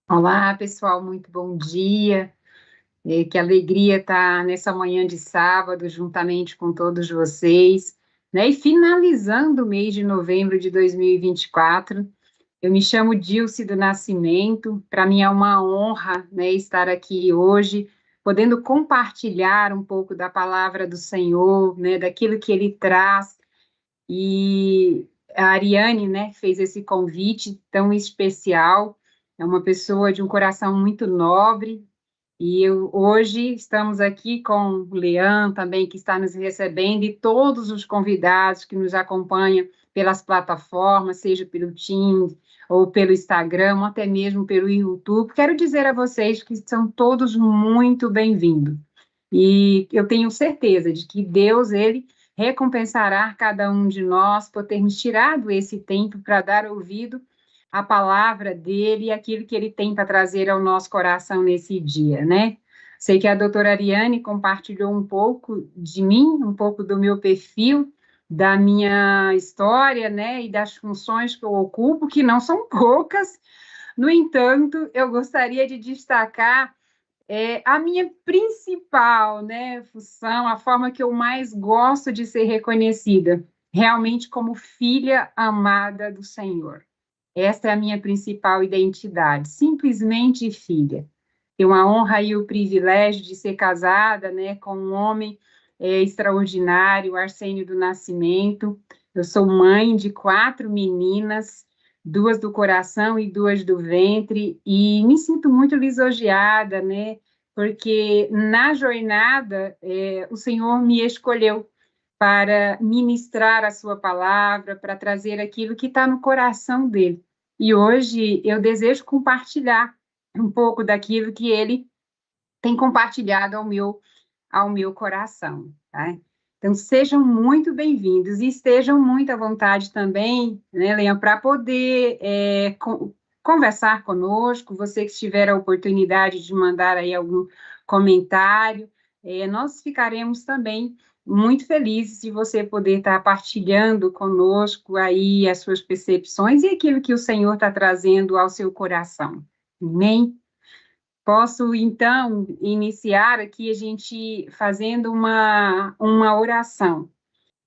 Olá, pessoal, muito bom dia. Que alegria estar nessa manhã de sábado, juntamente com todos vocês, né? E finalizando o mês de novembro de 2024. Eu me chamo Dilce do Nascimento. Para mim é uma honra, né, estar aqui hoje, podendo compartilhar um pouco da palavra do Senhor, né, daquilo que Ele traz. E a Ariane, né, fez esse convite tão especial. É uma pessoa de um coração muito nobre. Hoje estamos aqui com o Leão também, que está nos recebendo, e todos os convidados que nos acompanham pelas plataformas, seja pelo Teams ou pelo Instagram, ou até mesmo pelo YouTube. Quero dizer a vocês que são todos muito bem-vindos. E eu tenho certeza de que Deus, Ele recompensará cada um de nós por termos tirado esse tempo para dar ouvido à palavra dele e aquilo que ele tem para trazer ao nosso coração nesse dia, né? Sei que a doutora Ariane compartilhou um pouco de mim, um pouco do meu perfil, da minha história, né, e das funções que eu ocupo, que não são poucas. No entanto, eu gostaria de destacar a minha principal, né, função, a forma que eu mais gosto de ser reconhecida, realmente como filha amada do Senhor. Essa é a minha principal identidade, simplesmente filha. Tenho a honra e o privilégio de ser casada, né, com um homem extraordinário, Arsênio do Nascimento. Eu sou mãe de 4 meninas, 2 do coração e 2 do ventre, e me sinto muito lisonjeada, né, porque na jornada o Senhor me escolheu para ministrar a sua palavra, para trazer aquilo que está no coração dele. E hoje eu desejo compartilhar um pouco daquilo que ele tem compartilhado ao meu coração, tá? Então, sejam muito bem-vindos e estejam muito à vontade também, né, Leandro, para poder conversar conosco, você que tiver a oportunidade de mandar aí algum comentário, nós ficaremos também muito felizes de você poder estar partilhando conosco aí as suas percepções e aquilo que o Senhor está trazendo ao seu coração. Amém? Posso, então, iniciar aqui a gente fazendo uma oração.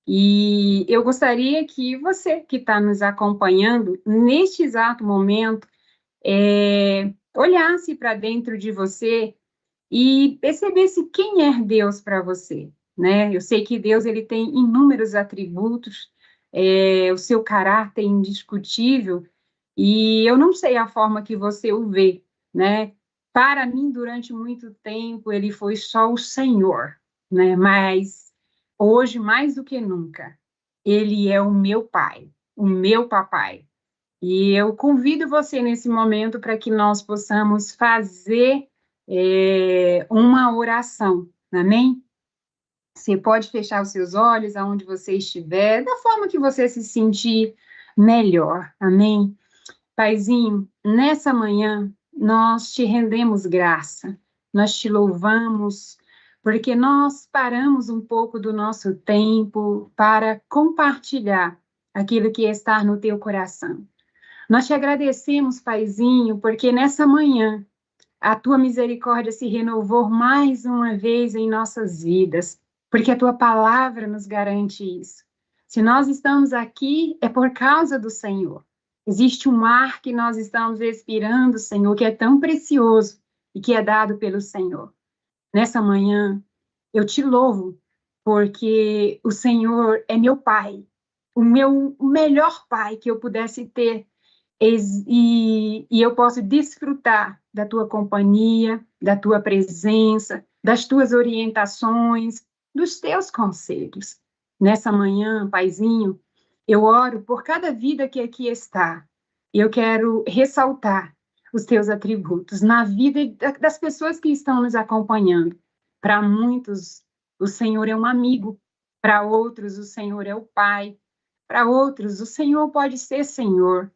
E eu gostaria que você que está nos acompanhando, neste exato momento, olhasse para dentro de você e percebesse quem é Deus para você, né? Eu sei que Deus ele tem inúmeros atributos, o seu caráter é indiscutível, e eu não sei a forma que você o vê, né? Para mim, durante muito tempo, ele foi só o Senhor, né? Mas hoje, mais do que nunca, ele é o meu pai, o meu papai. E eu convido você nesse momento para que nós possamos fazer uma oração, amém? Você pode fechar os seus olhos aonde você estiver, da forma que você se sentir melhor, amém? Paizinho, nessa manhã nós te rendemos graça, nós te louvamos, porque nós paramos um pouco do nosso tempo para compartilhar aquilo que está no teu coração. Nós te agradecemos, Paizinho, porque nessa manhã a tua misericórdia se renovou mais uma vez em nossas vidas, porque a tua palavra nos garante isso. Se nós estamos aqui, é por causa do Senhor. Existe um ar que nós estamos respirando, Senhor, que é tão precioso e que é dado pelo Senhor. Nessa manhã, eu te louvo, porque o Senhor é meu Pai, o melhor Pai que eu pudesse ter e eu posso desfrutar da tua companhia, da tua presença, das tuas orientações, dos teus conselhos. Nessa manhã, Paizinho, eu oro por cada vida que aqui está. Eu quero ressaltar os teus atributos na vida das pessoas que estão nos acompanhando. Para muitos, o Senhor é um amigo, para outros, o Senhor é o Pai, para outros, o Senhor pode ser Senhor.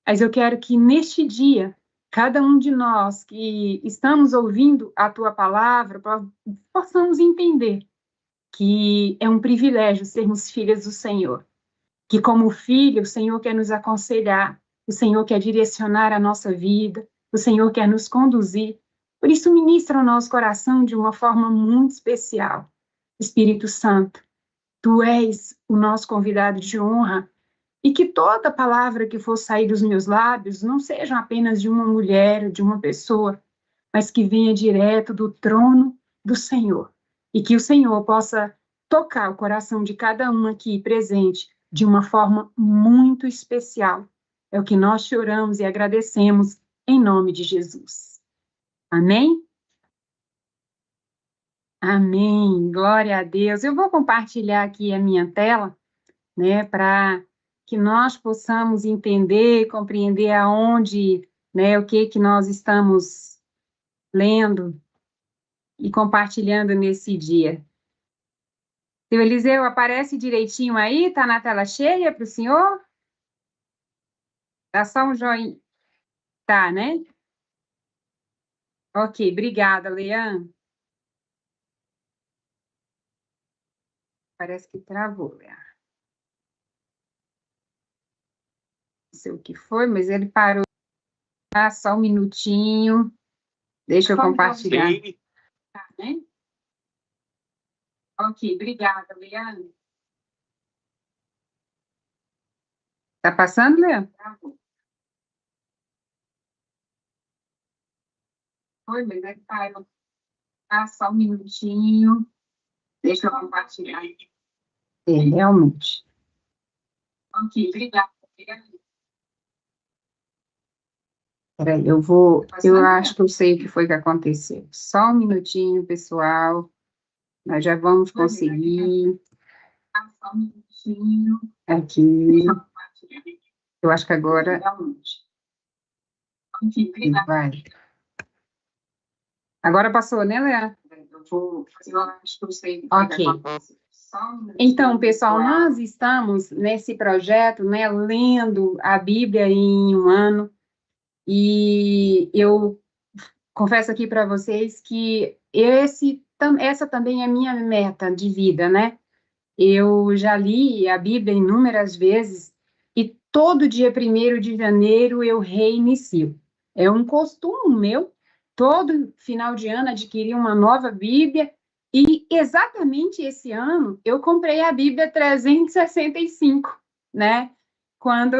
Mas eu quero que neste dia, cada um de nós que estamos ouvindo a tua palavra, possamos entender que é um privilégio sermos filhas do Senhor. Que como filho, o Senhor quer nos aconselhar, o Senhor quer direcionar a nossa vida, o Senhor quer nos conduzir. Por isso, ministra o nosso coração de uma forma muito especial. Espírito Santo, tu és o nosso convidado de honra, e que toda palavra que for sair dos meus lábios não seja apenas de uma mulher, de uma pessoa, mas que venha direto do trono do Senhor. E que o Senhor possa tocar o coração de cada um aqui presente de uma forma muito especial. É o que nós te oramos e agradecemos em nome de Jesus. Amém? Amém. Glória a Deus. Eu vou compartilhar aqui a minha tela, né, para que nós possamos entender, compreender aonde, né, o que nós estamos lendo e compartilhando nesse dia. Seu Eliseu, aparece direitinho aí? Está na tela cheia para o senhor? Dá só um joinha. Tá, né? Ok, obrigada, Leandro. Parece que travou, Leandro. Não sei o que foi, mas ele parou. Tá, só um minutinho. Deixa eu compartilhar. Tá, né? Ok, obrigada, Leandro. Tá passando, Leandro? Foi, mas ele parou. Tá, só um minutinho. Deixa eu compartilhar. É, realmente. Ok, obrigada. Peraí, eu acho que eu sei o que foi que aconteceu. Só um minutinho, pessoal. Nós já vamos conseguir. Só um minutinho. Aqui. Eu acho que agora vai. Agora passou, né, Léa? Eu acho que eu sei. Ok. Então, pessoal, nós estamos nesse projeto, né, lendo a Bíblia em um ano, e eu confesso aqui para vocês que essa também é a minha meta de vida, né? Eu já li a Bíblia inúmeras vezes e todo dia 1º de janeiro eu reinicio. É um costume meu, todo final de ano adquirir uma nova Bíblia e exatamente esse ano eu comprei a Bíblia 365, né? Quando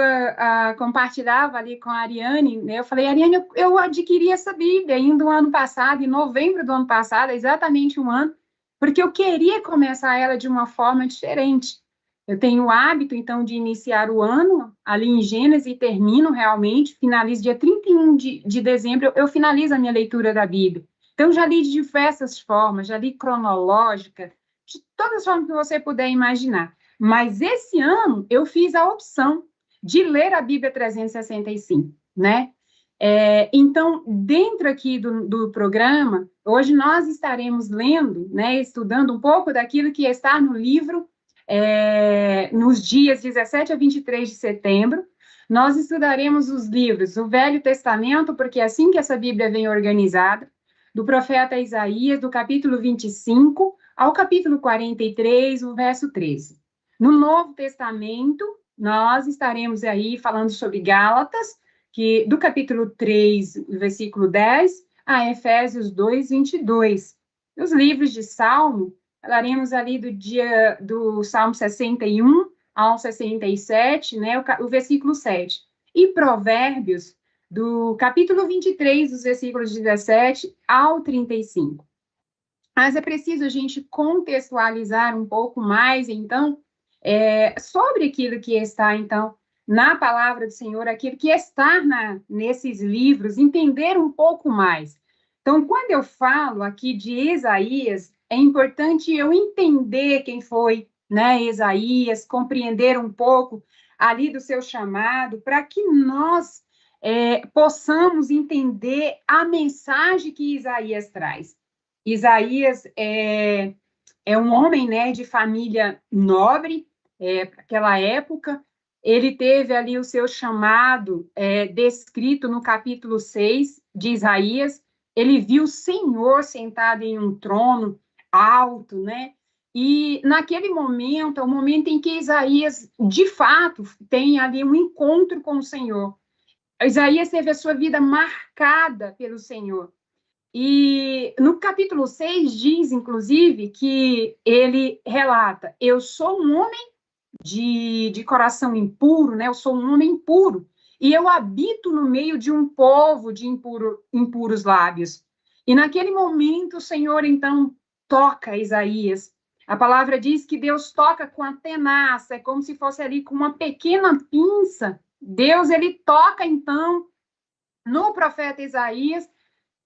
compartilhava ali com a Ariane, né, eu falei, Ariane, eu adquiri essa Bíblia ainda no ano passado, em novembro do ano passado, exatamente um ano, porque eu queria começar ela de uma forma diferente. Eu tenho o hábito, então, de iniciar o ano ali em Gênesis e termino realmente, finalizo dia 31 de dezembro, eu finalizo a minha leitura da Bíblia. Então, já li de diversas formas, já li cronológica, de todas as formas que você puder imaginar. Mas esse ano eu fiz a opção de ler a Bíblia 365, né? Então, dentro aqui do programa, hoje nós estaremos lendo, né, estudando um pouco daquilo que está no livro, nos dias 17 a 23 de setembro. Nós estudaremos os livros do Velho Testamento, porque é assim que essa Bíblia vem organizada, do profeta Isaías, do capítulo 25 ao capítulo 43, o verso 13. No Novo Testamento, nós estaremos aí falando sobre Gálatas, que do capítulo 3, versículo 10, a Efésios 2, 22. Os livros de Salmo, falaremos ali do Salmo 61 ao 67, né, o versículo 7. E Provérbios, do capítulo 23, dos versículos 17 ao 35. Mas é preciso a gente contextualizar um pouco mais, então, sobre aquilo que está, então, na palavra do Senhor, aquilo que está nesses livros, entender um pouco mais. Então, quando eu falo aqui de Isaías, é importante eu entender quem foi, né, Isaías, compreender um pouco ali do seu chamado, para que nós possamos entender a mensagem que Isaías traz. Isaías é um homem, né, de família nobre, naquela época. Ele teve ali o seu chamado descrito no capítulo 6 de Isaías. Ele viu o Senhor sentado em um trono alto, né? E naquele momento, é o momento em que Isaías, de fato, tem ali um encontro com o Senhor. Isaías teve a sua vida marcada pelo Senhor. E no capítulo 6 diz, inclusive, que ele relata: eu sou um homem de coração impuro, né? Eu sou um homem impuro, e eu habito no meio de um povo de impuros lábios. E naquele momento, o Senhor, então, toca Isaías. A palavra diz que Deus toca com a tenaça, é como se fosse ali com uma pequena pinça. Deus, ele toca, então, no profeta Isaías,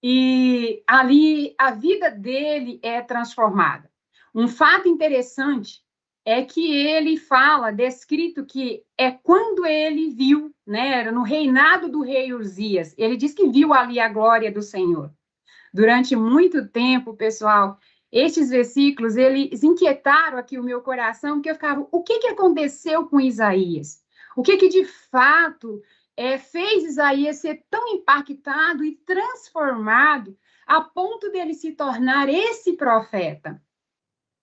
e ali a vida dele é transformada. Um fato interessante é que ele fala, descrito que é quando ele viu, né, era no reinado do rei Uzias, ele diz que viu ali a glória do Senhor. Durante muito tempo, pessoal, estes versículos, eles inquietaram aqui o meu coração, porque eu ficava, o que aconteceu com Isaías? O que de fato fez Isaías ser tão impactado e transformado a ponto dele se tornar esse profeta?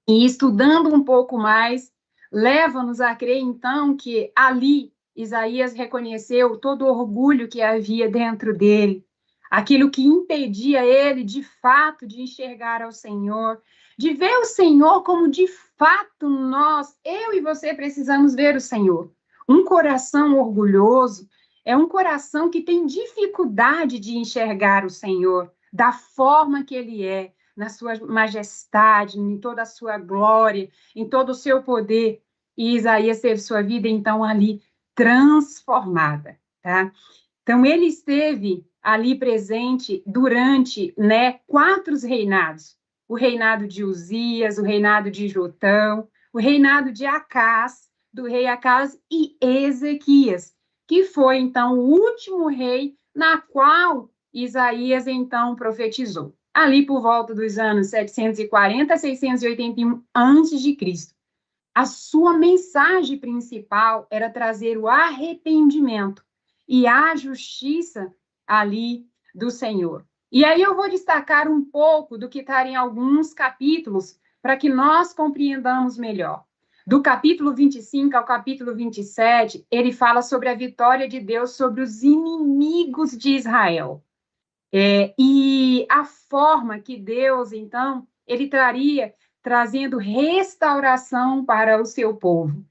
E estudando um pouco mais, leva-nos a crer, então, que ali Isaías reconheceu todo o orgulho que havia dentro dele, aquilo que impedia ele, de fato, de enxergar ao Senhor, de ver o Senhor como, de fato, nós, eu e você, precisamos ver o Senhor. Um coração orgulhoso é um coração que tem dificuldade de enxergar o Senhor da forma que ele é, na sua majestade, em toda a sua glória, em todo o seu poder. E Isaías teve sua vida, então, ali transformada, tá? Então, ele esteve ali presente durante, né, 4 reinados. O reinado de Uzias, o reinado de Jotão, o reinado de Acás, do rei Acás, e Ezequias, que foi, então, o último rei na qual Isaías, então, profetizou. Ali por volta dos anos 740 a 681 a.C. A sua mensagem principal era trazer o arrependimento e a justiça ali do Senhor. E aí eu vou destacar um pouco do que está em alguns capítulos para que nós compreendamos melhor. Do capítulo 25 ao capítulo 27, ele fala sobre a vitória de Deus sobre os inimigos de Israel. E a forma que Deus, então, ele traria, trazendo restauração para o seu povo.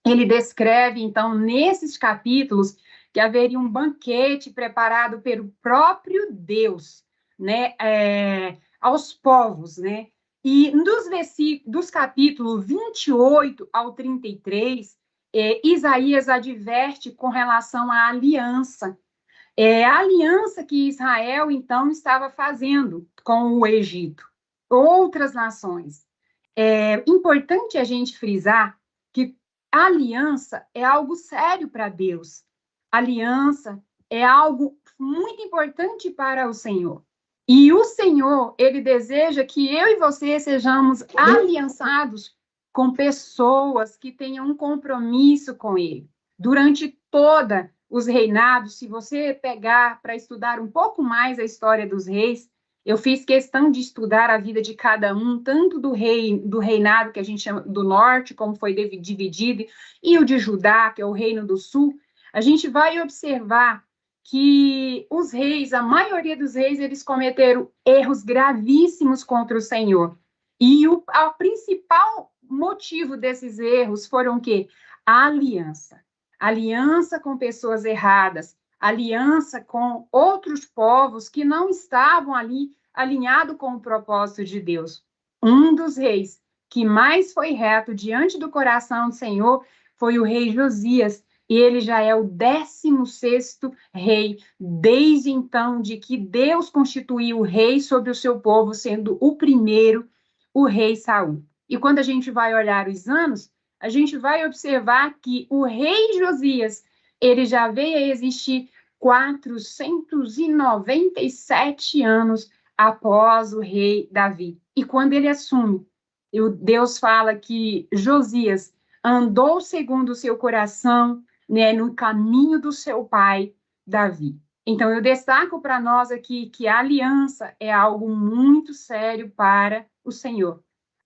Ele descreve, então, nesses capítulos, que haveria um banquete preparado pelo próprio Deus, né, aos povos, né? E dos capítulos 28 ao 33, Isaías adverte com relação à aliança. A aliança que Israel, então, estava fazendo com o Egito, outras nações. É importante a gente frisar que a aliança é algo sério para Deus. Aliança é algo muito importante para o Senhor. E o Senhor, ele deseja que eu e você sejamos aliançados com pessoas que tenham um compromisso com ele. Durante toda os reinados, se você pegar para estudar um pouco mais a história dos reis, eu fiz questão de estudar a vida de cada um, tanto do reinado que a gente chama do norte, como foi dividido, e o de Judá, que é o reino do sul. A gente vai observar que os reis, a maioria dos reis, eles cometeram erros gravíssimos contra o Senhor. E o principal motivo desses erros foram o quê? A aliança. Aliança com pessoas erradas, aliança com outros povos que não estavam ali alinhados com o propósito de Deus. Um dos reis que mais foi reto diante do coração do Senhor foi o rei Josias, e ele já é o 16º rei, desde então de que Deus constituiu o rei sobre o seu povo, sendo o primeiro o rei Saul. E quando a gente vai olhar os anos, a gente vai observar que o rei Josias, ele já veio a existir 497 anos após o rei Davi. E quando ele assume, Deus fala que Josias andou segundo o seu coração, né, no caminho do seu pai, Davi. Então, eu destaco para nós aqui que a aliança é algo muito sério para o Senhor.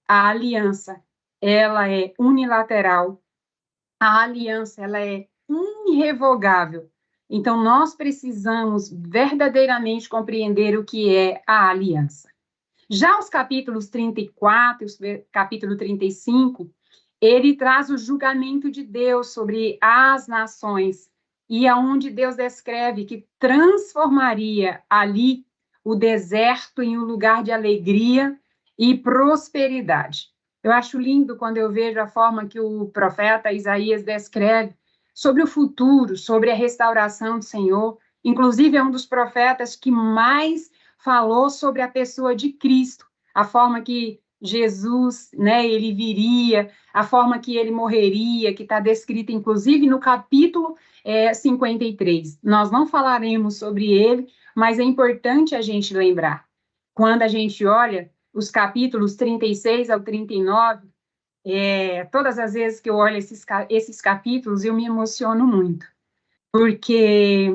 A aliança, ela é unilateral, a aliança, ela é irrevogável. Então, nós precisamos verdadeiramente compreender o que é a aliança. Já os capítulos 34 e capítulo 35, ele traz o julgamento de Deus sobre as nações, e aonde Deus descreve que transformaria ali o deserto em um lugar de alegria e prosperidade. Eu acho lindo quando eu vejo a forma que o profeta Isaías descreve sobre o futuro, sobre a restauração do Senhor. Inclusive, é um dos profetas que mais falou sobre a pessoa de Cristo, a forma que Jesus, né, ele viria, a forma que ele morreria, que está descrita, inclusive, no capítulo 53. Nós não falaremos sobre ele, mas é importante a gente lembrar. Quando a gente olha os capítulos 36 ao 39, todas as vezes que eu olho esses capítulos, eu me emociono muito, porque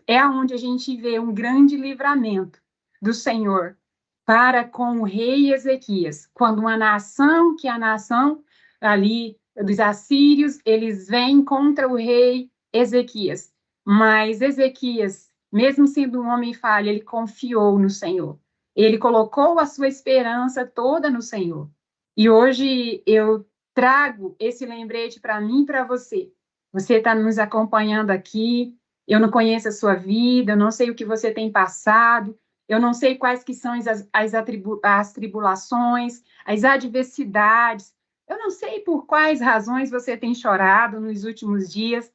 é onde a gente vê um grande livramento do Senhor para com o rei Ezequias, quando uma nação, que é a nação ali dos assírios, eles vêm contra o rei Ezequias, mas Ezequias, mesmo sendo um homem falho, ele confiou no Senhor, ele colocou a sua esperança toda no Senhor, e hoje eu trago esse lembrete para mim e para você. Você está nos acompanhando aqui, eu não conheço a sua vida, eu não sei o que você tem passado, eu não sei quais que são as tribulações, as adversidades, eu não sei por quais razões você tem chorado nos últimos dias,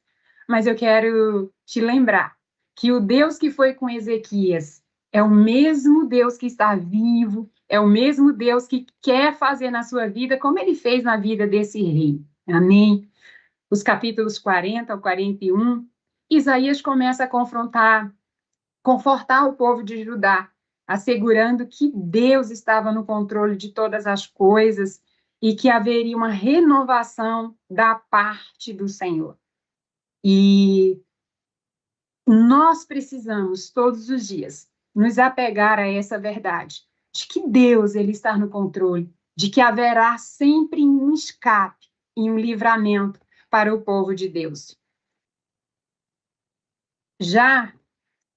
mas eu quero te lembrar que o Deus que foi com Ezequias é o mesmo Deus que está vivo, é o mesmo Deus que quer fazer na sua vida como ele fez na vida desse rei. Amém? Os capítulos 40 ao 41, Isaías começa a confortar o povo de Judá, assegurando que Deus estava no controle de todas as coisas e que haveria uma renovação da parte do Senhor. E nós precisamos, todos os dias, nos apegar a essa verdade, de que Deus ele está no controle, de que haverá sempre um escape e um livramento para o povo de Deus. Já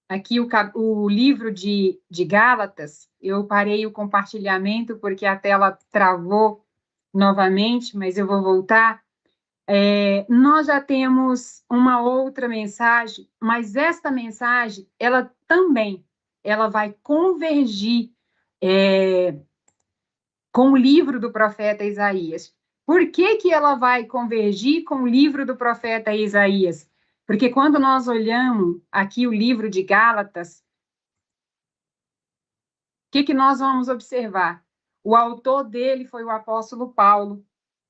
aqui o livro de Gálatas, eu parei o compartilhamento porque a tela travou novamente, mas eu vou voltar. Nós já temos uma outra mensagem, mas esta mensagem, ela também, ela vai convergir com o livro do profeta Isaías. Por que que ela vai convergir com o livro do profeta Isaías? Porque quando nós olhamos aqui o livro de Gálatas, o que nós vamos observar? O autor dele foi o apóstolo Paulo,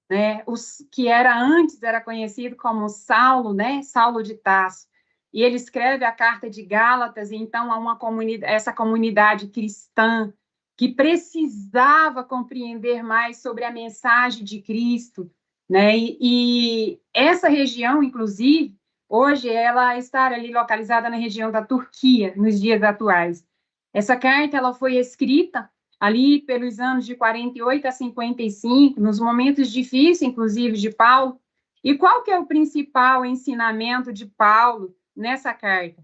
né? Que antes era conhecido como Saulo, né? Saulo de Tarso. E ele escreve a carta de Gálatas, e então há essa comunidade cristã que precisava compreender mais sobre a mensagem de Cristo, né? E essa região, inclusive, hoje ela está ali localizada na região da Turquia, nos dias atuais. Essa carta ela foi escrita ali pelos anos de 48 a 55, nos momentos difíceis, inclusive, de Paulo. E qual que é o principal ensinamento de Paulo nessa carta?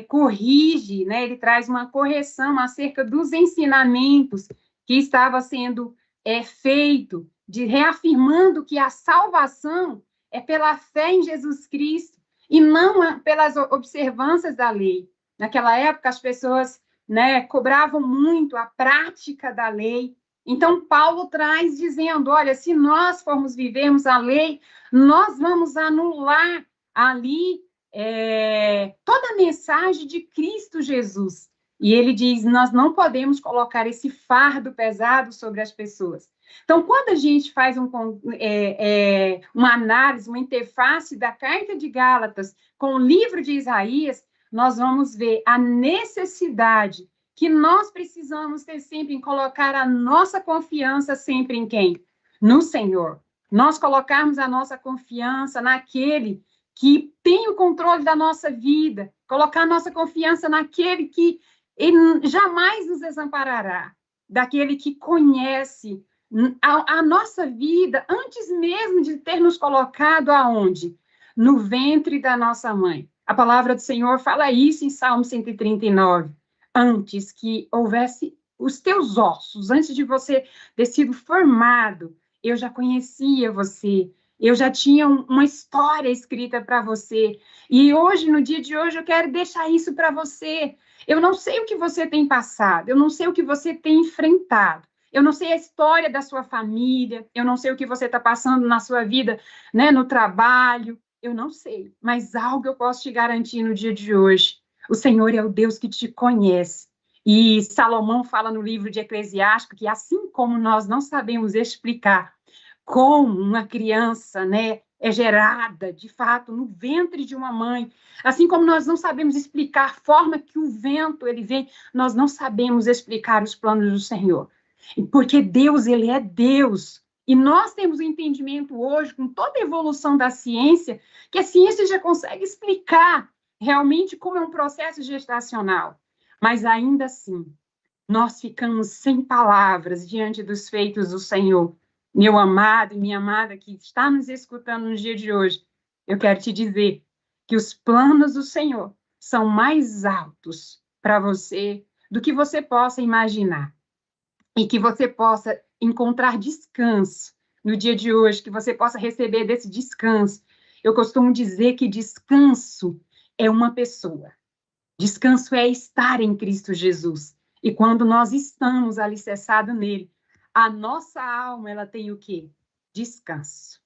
Corrige, né? Ele traz uma correção acerca dos ensinamentos que estava sendo feito, reafirmando que a salvação é pela fé em Jesus Cristo e não pelas observâncias da lei. Naquela época, as pessoas, né, cobravam muito a prática da lei. Então, Paulo traz dizendo, olha, se nós formos vivermos a lei, nós vamos anular ali toda a mensagem de Cristo Jesus. E ele diz, nós não podemos colocar esse fardo pesado sobre as pessoas. Então, quando a gente faz uma análise, uma interface da carta de Gálatas com o livro de Isaías, nós vamos ver a necessidade que nós precisamos ter sempre em colocar a nossa confiança sempre em quem? No Senhor. Nós colocarmos a nossa confiança naquele que tem o controle da nossa vida, colocar a nossa confiança naquele que ele jamais nos desamparará, daquele que conhece a nossa vida antes mesmo de ter nos colocado aonde? No ventre da nossa mãe. A palavra do Senhor fala isso em Salmo 139. Antes que houvesse os teus ossos, antes de você ter sido formado, eu já conhecia você, eu já tinha uma história escrita para você. E hoje, no dia de hoje, eu quero deixar isso para você. Eu não sei o que você tem passado, eu não sei o que você tem enfrentado. Eu não sei a história da sua família, eu não sei o que você está passando na sua vida, né, no trabalho, eu não sei, mas algo eu posso te garantir no dia de hoje. O Senhor é o Deus que te conhece. E Salomão fala no livro de Eclesiástico que assim como nós não sabemos explicar como uma criança, né, é gerada, de fato, no ventre de uma mãe, assim como nós não sabemos explicar a forma que o vento ele vem, nós não sabemos explicar os planos do Senhor. Porque Deus, ele é Deus. E nós temos o entendimento hoje, com toda a evolução da ciência, que a ciência já consegue explicar realmente como é um processo gestacional. Mas ainda assim, nós ficamos sem palavras diante dos feitos do Senhor. Meu amado e minha amada que está nos escutando no dia de hoje, eu quero te dizer que os planos do Senhor são mais altos para você do que você possa imaginar. E que você possa encontrar descanso no dia de hoje, que você possa receber desse descanso. Eu costumo dizer que descanso é uma pessoa. Descanso é estar em Cristo Jesus. E quando nós estamos alicerçados nele, a nossa alma, ela tem o quê? Descanso.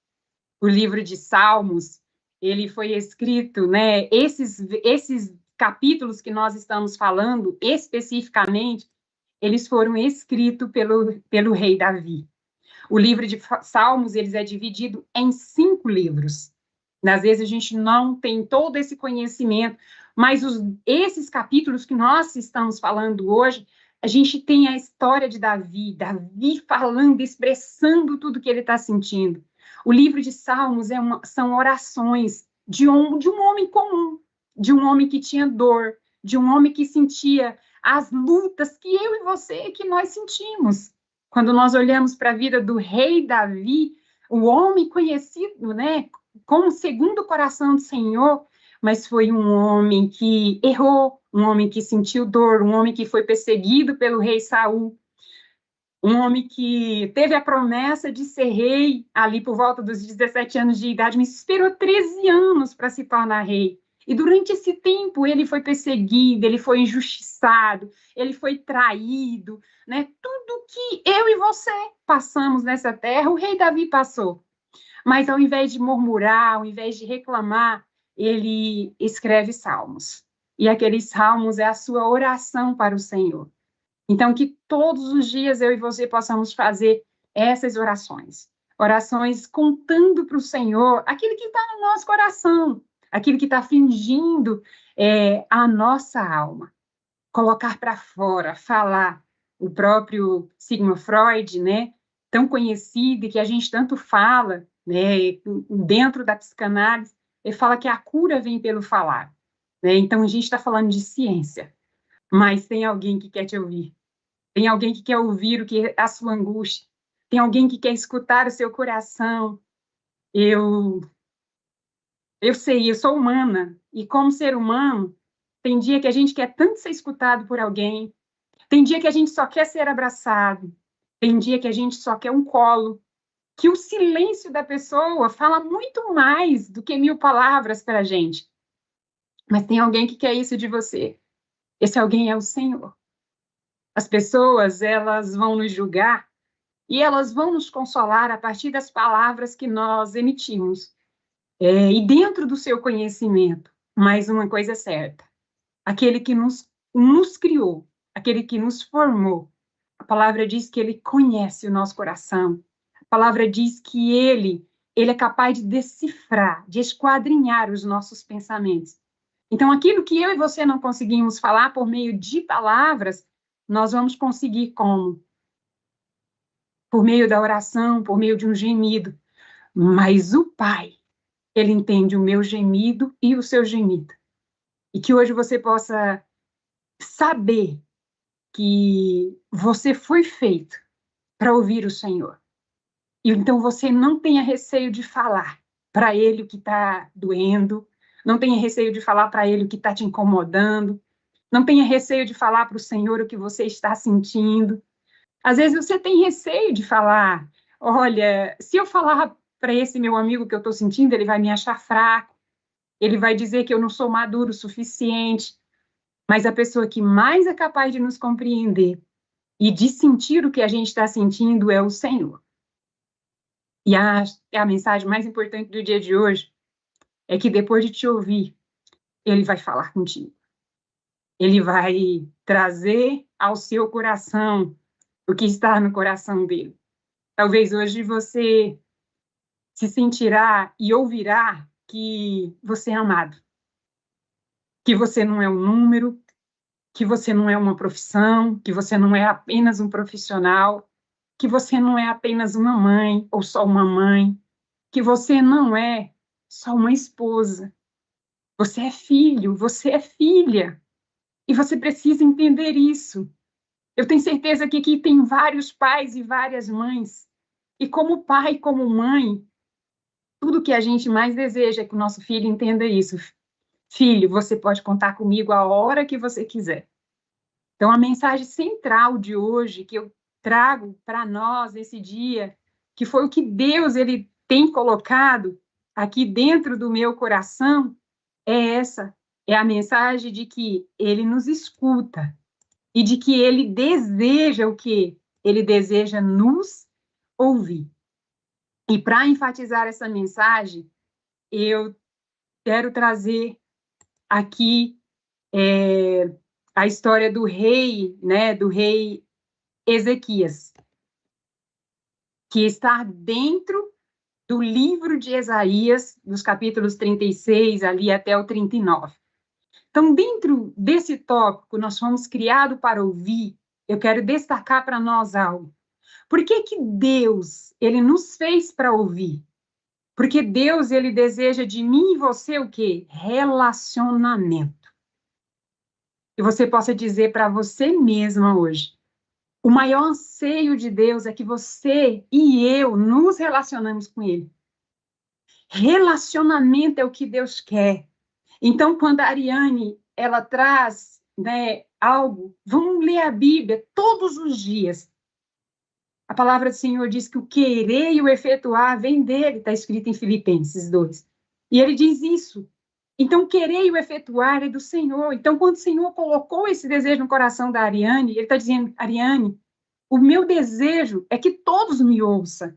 O livro de Salmos, ele foi escrito, né? Esses capítulos que nós estamos falando, especificamente, eles foram escritos pelo rei Davi. O livro de Salmos, eles é dividido em 5 livros. Às vezes a gente não tem todo esse conhecimento, mas esses capítulos que nós estamos falando hoje, a gente tem a história de Davi falando, expressando tudo que ele está sentindo. O livro de Salmos são orações de um homem comum, de um homem que tinha dor, de um homem que sentia as lutas que eu e você, que nós sentimos. Quando nós olhamos para a vida do rei Davi, o homem conhecido, né, como segundo o coração do Senhor, mas foi um homem que errou, um homem que sentiu dor, um homem que foi perseguido pelo rei Saul, um homem que teve a promessa de ser rei ali por volta dos 17 anos de idade, mas esperou 13 anos para se tornar rei. E durante esse tempo ele foi perseguido, ele foi injustiçado, ele foi traído, né? Tudo que eu e você passamos nessa terra, o rei Davi passou. Mas ao invés de murmurar, ao invés de reclamar, ele escreve salmos. E aqueles salmos é a sua oração para o Senhor. Então, que todos os dias eu e você possamos fazer essas orações. Orações contando para o Senhor aquilo que está no nosso coração, aquilo que está fingindo a nossa alma. Colocar para fora, falar. O próprio Sigmund Freud, né, tão conhecido e que a gente tanto fala, né, dentro da psicanálise, ele fala que a cura vem pelo falar. Né? Então, a gente está falando de ciência, mas tem alguém que quer te ouvir. Tem alguém que quer ouvir o que é a sua angústia. Tem alguém que quer escutar o seu coração. Eu sei, eu sou humana. E como ser humano, tem dia que a gente quer tanto ser escutado por alguém. Tem dia que a gente só quer ser abraçado. Tem dia que a gente só quer um colo. Que o silêncio da pessoa fala muito mais do que 1000 palavras para a gente. Mas tem alguém que quer isso de você. Esse alguém é o Senhor. As pessoas, elas vão nos julgar e elas vão nos consolar a partir das palavras que nós emitimos. E dentro do seu conhecimento, mais uma coisa é certa, aquele que nos criou, aquele que nos formou, a palavra diz que ele conhece o nosso coração, a palavra diz que ele é capaz de decifrar, de esquadrinhar os nossos pensamentos. Então, aquilo que eu e você não conseguimos falar por meio de palavras, nós vamos conseguir como? Por meio da oração, por meio de um gemido. Mas o Pai, ele entende o meu gemido e o seu gemido. E que hoje você possa saber que você foi feito para ouvir o Senhor. E então você não tenha receio de falar para Ele o que está doendo, Não tenha receio de falar para ele o que está te incomodando. Não tenha receio de falar para o Senhor o que você está sentindo. Às vezes você tem receio de falar, olha, se eu falar para esse meu amigo que eu estou sentindo, ele vai me achar fraco, ele vai dizer que eu não sou maduro o suficiente. Mas a pessoa que mais é capaz de nos compreender e de sentir o que a gente está sentindo é o Senhor. E a mensagem mais importante do dia de hoje é que depois de te ouvir, ele vai falar contigo. Ele vai trazer ao seu coração o que está no coração dele. Talvez hoje você se sentirá e ouvirá que você é amado, que você não é um número, que você não é uma profissão, que você não é apenas um profissional, que você não é apenas uma mãe ou só uma mãe, que você não é só uma esposa. Você é filho, você é filha. E você precisa entender isso. Eu tenho certeza que aqui tem vários pais e várias mães. E como pai e como mãe, tudo que a gente mais deseja é que o nosso filho entenda isso. Filho, você pode contar comigo a hora que você quiser. Então, a mensagem central de hoje que eu trago para nós esse dia, que foi o que Deus ele tem colocado aqui dentro do meu coração, é essa. É a mensagem de que ele nos escuta e de que ele deseja o quê? Ele deseja nos ouvir. E para enfatizar essa mensagem, eu quero trazer aqui a história do rei, né, do rei Ezequias, que está dentro do livro de Isaías, dos capítulos 36 ali até o 39. Então, dentro desse tópico, nós fomos criados para ouvir, eu quero destacar para nós algo. Por que que Deus, ele nos fez para ouvir? Porque Deus, ele deseja de mim e você o quê? Relacionamento. E você possa dizer para você mesma hoje, o maior anseio de Deus é que você e eu nos relacionamos com Ele. Relacionamento é o que Deus quer. Então, quando a Ariane, ela traz, né, algo, vamos ler a Bíblia todos os dias. A palavra do Senhor diz que o querer e o efetuar vem dele, está escrito em Filipenses 2. E ele diz isso. Então, querer e o efetuar é do Senhor. Então, quando o Senhor colocou esse desejo no coração da Ariane, ele está dizendo, Ariane, o meu desejo é que todos me ouçam.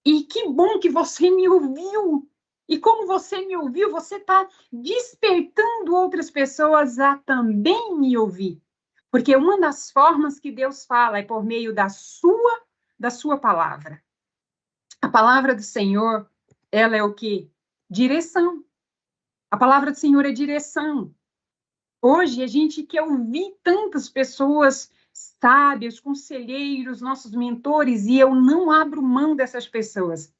E que bom que você me ouviu. E como você me ouviu, você está despertando outras pessoas a também me ouvir. Porque uma das formas que Deus fala é por meio da sua palavra. A palavra do Senhor, ela é o quê? Direção. A palavra do Senhor é direção. Hoje a gente quer ouvir tantas pessoas sábias, conselheiros, nossos mentores, e eu não abro mão dessas pessoas.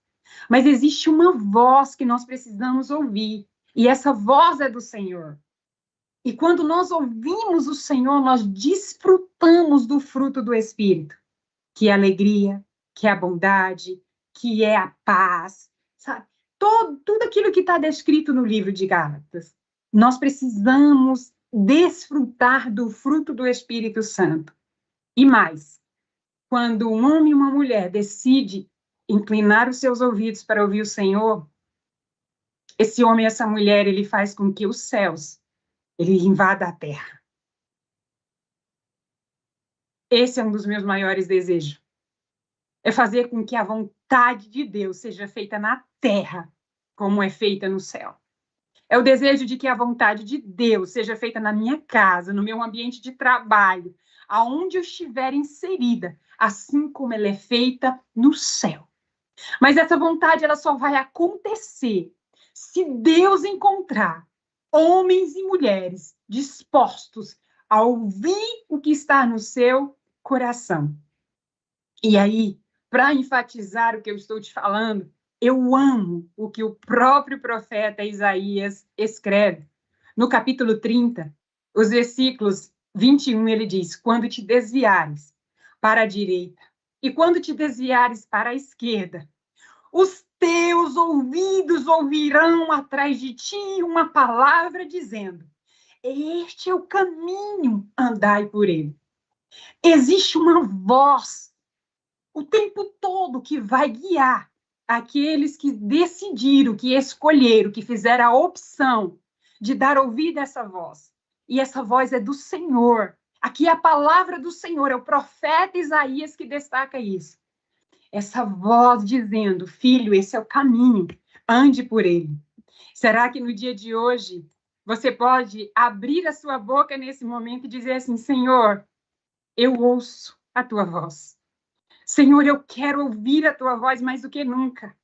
Mas existe uma voz que nós precisamos ouvir, e essa voz é do Senhor. E quando nós ouvimos o Senhor, nós desfrutamos do fruto do Espírito, que é a alegria, que é a bondade, que é a paz, sabe? Tudo aquilo que está descrito no livro de Gálatas. Nós precisamos desfrutar do fruto do Espírito Santo. E mais, quando um homem e uma mulher decidem inclinar os seus ouvidos para ouvir o Senhor, esse homem e essa mulher, ele faz com que os céus, ele invada a terra. Esse é um dos meus maiores desejos. É fazer com que a vontade de Deus seja feita na terra, como é feita no céu. É o desejo de que a vontade de Deus seja feita na minha casa, no meu ambiente de trabalho, aonde eu estiver inserida, assim como ela é feita no céu. Mas essa vontade, ela só vai acontecer se Deus encontrar homens e mulheres dispostos a ouvir o que está no seu coração. E aí, para enfatizar o que eu estou te falando, eu amo o que o próprio profeta Isaías escreve. No capítulo 30, os versículos 21, ele diz, quando te desviares para a direita e quando te desviares para a esquerda, os teus ouvidos ouvirão atrás de ti uma palavra dizendo: este é o caminho, andai por ele. Existe uma voz o tempo todo que vai guiar aqueles que decidiram, que escolheram, que fizeram a opção de dar ouvido a essa voz. E essa voz é do Senhor. Aqui é a palavra do Senhor, é o profeta Isaías que destaca isso. Essa voz dizendo: filho, esse é o caminho, ande por ele. Será que no dia de hoje você pode abrir a sua boca nesse momento e dizer assim: Senhor, eu ouço a tua voz. Senhor, eu quero ouvir a tua voz mais do que nunca.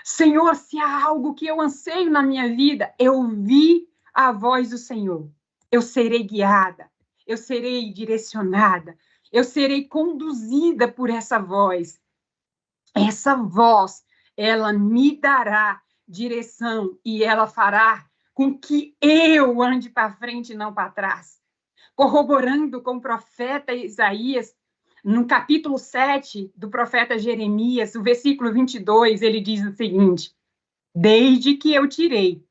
Senhor, se há algo que eu anseio na minha vida, é ouvir a voz do Senhor. Eu serei guiada, eu serei direcionada, eu serei conduzida por essa voz. Essa voz, ela me dará direção e ela fará com que eu ande para frente e não para trás. Corroborando com o profeta Isaías, no capítulo 7 do profeta Jeremias, o versículo 22, ele diz o seguinte: desde que eu tirei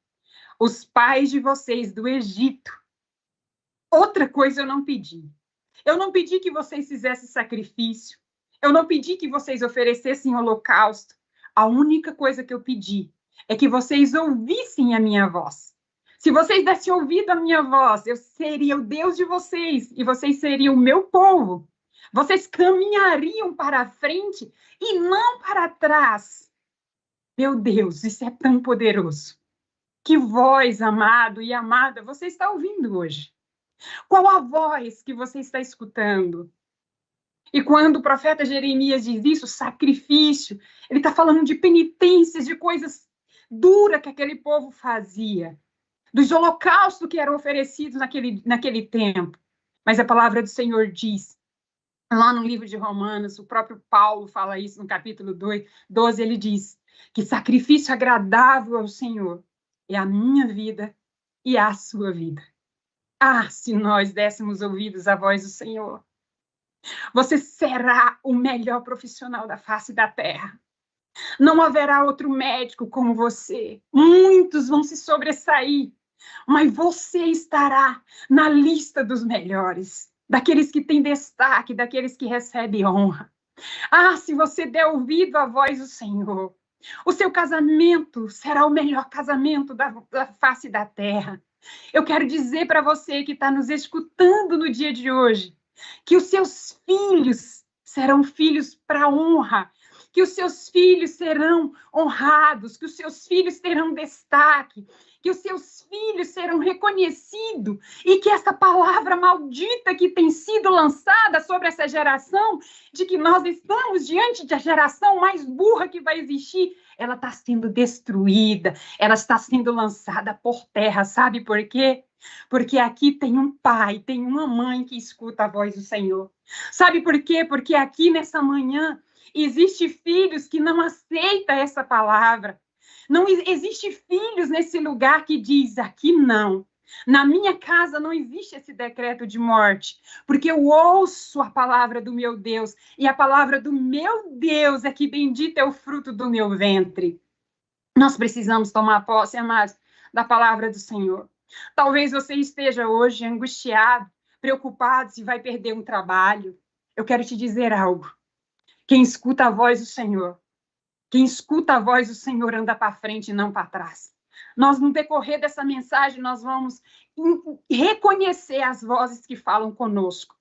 os pais de vocês do Egito, outra coisa eu não pedi. Eu não pedi que vocês fizessem sacrifício. Eu não pedi que vocês oferecessem holocausto. A única coisa que eu pedi é que vocês ouvissem a minha voz. Se vocês dessem ouvido à minha voz, eu seria o Deus de vocês e vocês seriam o meu povo. Vocês caminhariam para a frente e não para trás. Meu Deus, isso é tão poderoso. Que voz, amado e amada, você está ouvindo hoje? Qual a voz que você está escutando? E quando o profeta Jeremias diz isso, sacrifício, ele está falando de penitências, de coisas duras que aquele povo fazia, dos holocaustos que eram oferecidos naquele tempo. Mas a palavra do Senhor diz, lá no livro de Romanos, o próprio Paulo fala isso no capítulo 12, ele diz que sacrifício agradável ao Senhor é a minha vida e a sua vida. Ah, se nós dessemos ouvidos à voz do Senhor, você será o melhor profissional da face da terra. Não haverá outro médico como você. Muitos vão se sobressair, mas você estará na lista dos melhores, daqueles que têm destaque, daqueles que recebem honra. Ah, se você der ouvido à voz do Senhor, o seu casamento será o melhor casamento da face da terra. Eu quero dizer para você que está nos escutando no dia de hoje, que os seus filhos serão filhos para honra, que os seus filhos serão honrados, que os seus filhos terão destaque, que os seus filhos serão reconhecidos e que essa palavra maldita que tem sido lançada sobre essa geração, de que nós estamos diante da geração mais burra que vai existir, ela está sendo destruída, ela está sendo lançada por terra, sabe por quê? Porque aqui tem um pai, tem uma mãe que escuta a voz do Senhor. Sabe por quê? Porque aqui nessa manhã existe filhos que não aceitam essa palavra. Não existe filhos nesse lugar que diz aqui não. Na minha casa não existe esse decreto de morte, porque eu ouço a palavra do meu Deus, e a palavra do meu Deus é que bendito é o fruto do meu ventre. Nós precisamos tomar posse, amados, da palavra do Senhor. Talvez você esteja hoje angustiado, preocupado se vai perder um trabalho. Eu quero te dizer algo. Quem escuta a voz do Senhor, quem escuta a voz do Senhor anda para frente e não para trás. Nós, no decorrer dessa mensagem, nós vamos reconhecer as vozes que falam conosco.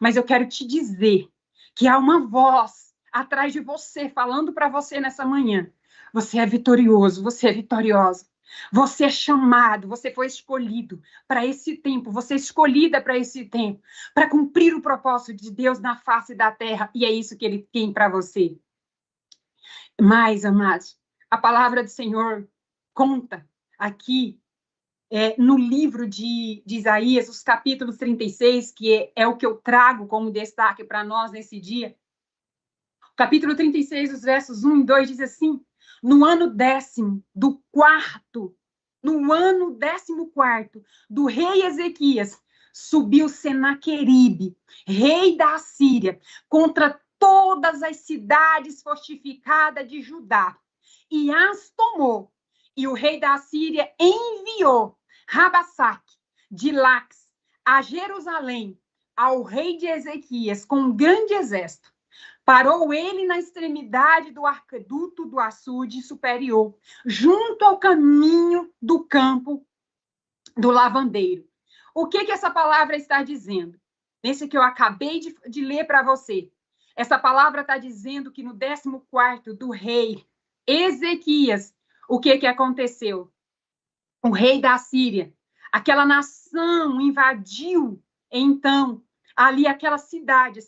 Mas eu quero te dizer que há uma voz atrás de você, falando para você nessa manhã. Você é vitorioso, você é vitoriosa. Você é chamado, você foi escolhido para esse tempo, você é escolhida para esse tempo, para cumprir o propósito de Deus na face da terra, e é isso que Ele tem para você. Mas, amados, a palavra do Senhor conta aqui no livro de Isaías, os capítulos 36, que é o que eu trago como destaque para nós nesse dia. O capítulo 36, os versos 1 e 2 diz assim: no ano 10º do rei Ezequias, subiu Senaqueribe, rei da Assíria, contra todas as cidades fortificadas de Judá, e as tomou. E o rei da Síria enviou Rabassaque de Laques a Jerusalém ao rei de Ezequias com um grande exército. Parou ele na extremidade do arqueduto do açude superior, junto ao caminho do campo do lavandeiro. O que essa palavra está dizendo? Nesse que eu acabei de ler para você. Essa palavra está dizendo que no 14º do rei Ezequias, o que aconteceu? O rei da Síria, aquela nação invadiu, então, ali aquela cidade,